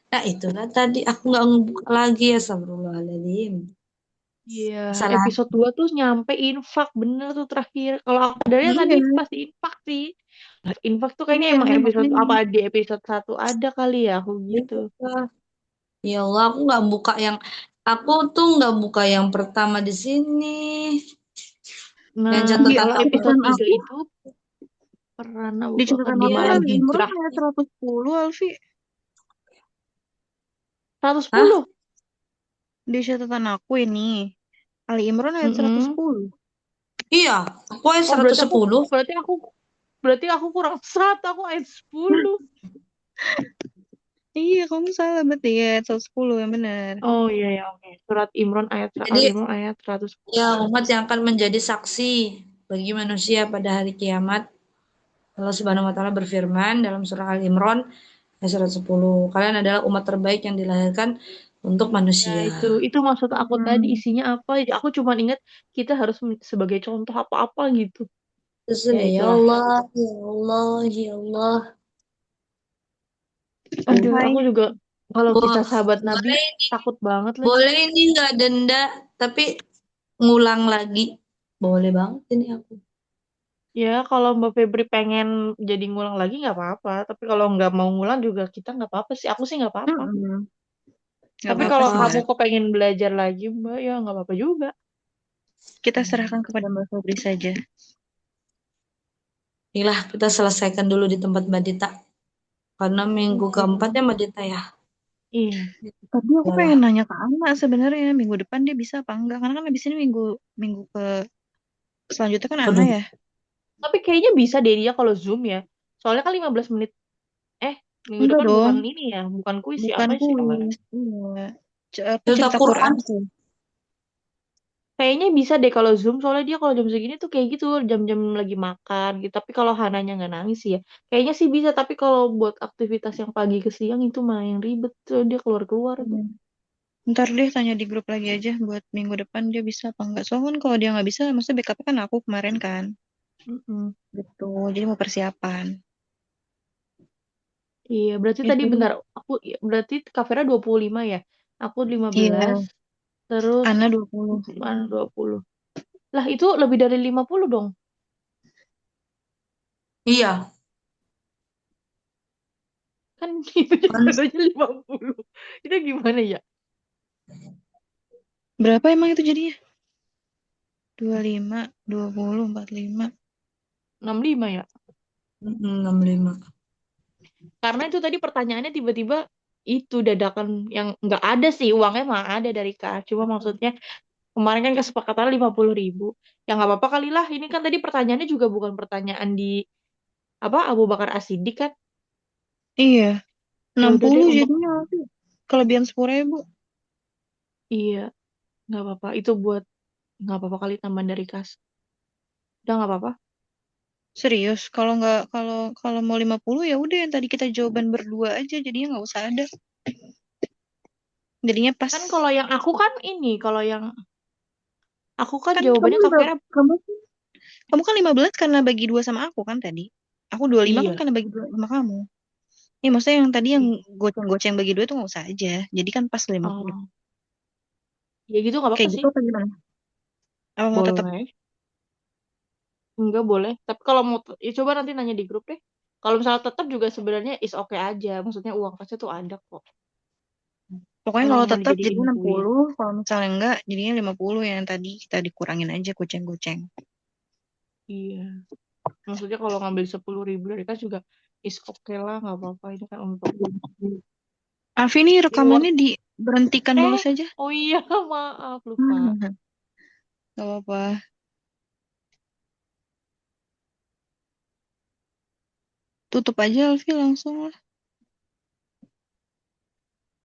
Nah, itulah tadi aku nggak ngebuka lagi ya, astagfirullahaladzim. Iya, Salah. episode 2 tuh nyampe infak bener tuh terakhir. Kalau aku dari tadi Iya, pasti infak sih. Nah, infak tuh kayaknya iya emang episode makanya. apa di episode 1 ada kali ya aku gitu. Iya. Ya Allah, aku nggak buka yang aku tuh nggak buka yang pertama di sini. Yang Nah, Di catatan kalau aku episode catatan 3 aku, itu peran Abu di Bakar catatan di aku dia malam Ali Imran hijrah. ayat 110 Alfi. 110. Hah? Di catatan aku ini Ali Imran ayat Mm-mm. 110. Iya, aku yang Oh, 110. berarti aku kurang 1, aku ayat 10. Iya, kamu salah berarti ya, 110 yang benar. Oh iya ya, oke. Surat Imran ayat Al Jadi, Imran ayat 110. ya umat yang akan menjadi saksi bagi manusia pada hari kiamat. Allah Subhanahu wa taala berfirman dalam surah Al-Imran ayat 110. Kalian adalah umat terbaik yang dilahirkan untuk Ya, manusia. itu maksud aku tadi Hmm. isinya apa? Aku cuma ingat kita harus sebagai contoh apa-apa gitu. Terus Ya ya itulah. Allah, ya Allah, ya Allah. Aduh, Hai. aku juga kalau Wah, kisah sahabat Nabi boleh ini, takut banget lagi. boleh ini nggak denda, tapi ngulang lagi. Boleh banget ini aku. Ya, kalau Mbak Febri pengen jadi ngulang lagi nggak apa-apa. Tapi kalau nggak mau ngulang juga kita nggak apa-apa sih. Aku sih nggak apa-apa. Mm-mm. Gak Tapi apa-apa kalau sih, kamu Mbak. kepengen belajar lagi, Mbak, ya nggak apa-apa juga. Kita serahkan kepada Mbak Febri saja. Inilah kita selesaikan dulu di tempat Mbak Dita. Karena minggu keempat ya Mbak Dita ya. Iya. Tapi aku pengen Yalah. nanya ke Ana sebenarnya minggu depan dia bisa apa enggak? Karena kan abis ini minggu minggu ke selanjutnya kan Ana Aduh. ya. Tapi kayaknya bisa deh dia kalau Zoom ya. Soalnya kan 15 menit. Eh, minggu Enggak depan bukan dong, ini ya. Bukan kuis ya. bukan Apa sih namanya? kuis. Iya. Apa Cerita cerita Quran. Quran sih? Kayaknya bisa deh kalau Zoom, soalnya dia kalau jam segini tuh kayak gitu, jam-jam lagi makan gitu. Tapi kalau Hananya nggak nangis sih ya, kayaknya sih bisa. Tapi kalau buat aktivitas yang pagi ke siang itu mah yang ribet tuh, dia keluar-keluar tuh. Hmm. Ntar deh tanya di grup lagi aja buat minggu depan dia bisa apa enggak. Soalnya kan kalau dia nggak bisa, maksudnya backupnya kan aku kemarin kan. Mm-mm. Gitu. Jadi mau persiapan. Iya, berarti Ya tadi sudah. bentar, berarti Kak Vera 25 ya, aku 15, Iya. terus Ana 20. mana 20. Lah itu lebih dari 50 dong. Iya, Kan itu kan jatuhnya 50. Itu gimana ya? Berapa emang itu jadinya? 25, 20, 45. 65 ya? 65. Karena itu tadi pertanyaannya tiba-tiba itu dadakan yang nggak ada sih, uangnya mah ada dari Kak. Cuma maksudnya kemarin kan kesepakatan 50.000. Ya nggak apa-apa kali lah. Ini kan tadi pertanyaannya juga bukan pertanyaan di apa Abu Bakar As-Siddiq kan. Iya. Ya udah deh 60 untuk jadinya. Kelebihan 10.000. iya nggak apa-apa. Itu buat nggak apa-apa kali tambahan dari kas. Udah nggak apa-apa. Serius, kalau kalau mau 50 ya udah yang tadi kita jawaban berdua aja jadinya nggak usah ada. Jadinya pas. Kan kalau yang aku kan ini, kalau yang aku kan Kan kamu jawabannya Kak Vera. kamu kamu kan 15 karena bagi dua sama aku kan tadi. Aku 25 kan Iya. karena bagi dua sama kamu. Ya maksudnya yang tadi yang goceng-goceng bagi dua itu nggak usah aja. Jadi kan pas 50. Oh, ya gitu nggak apa-apa Kayak gitu sih. apa gimana? Apa mau tetap? Boleh. Enggak boleh. Tapi kalau mau, ya coba nanti nanya di grup deh. Kalau misalnya tetap juga sebenarnya is okay aja. Maksudnya uang kasnya tuh ada kok. Pokoknya Emang kalau mau tetap dijadiin jadinya kuis. 60, kalau misalnya enggak jadinya 50 yang tadi kita dikurangin aja goceng-goceng. Iya. Maksudnya kalau ngambil 10.000 dari kas juga is okay lah. Nggak apa-apa. Ini kan untuk Alfi ini reward. rekamannya diberhentikan dulu Eh, saja. oh iya maaf lupa. Hmm, gak apa-apa. Tutup aja Alfi langsung lah.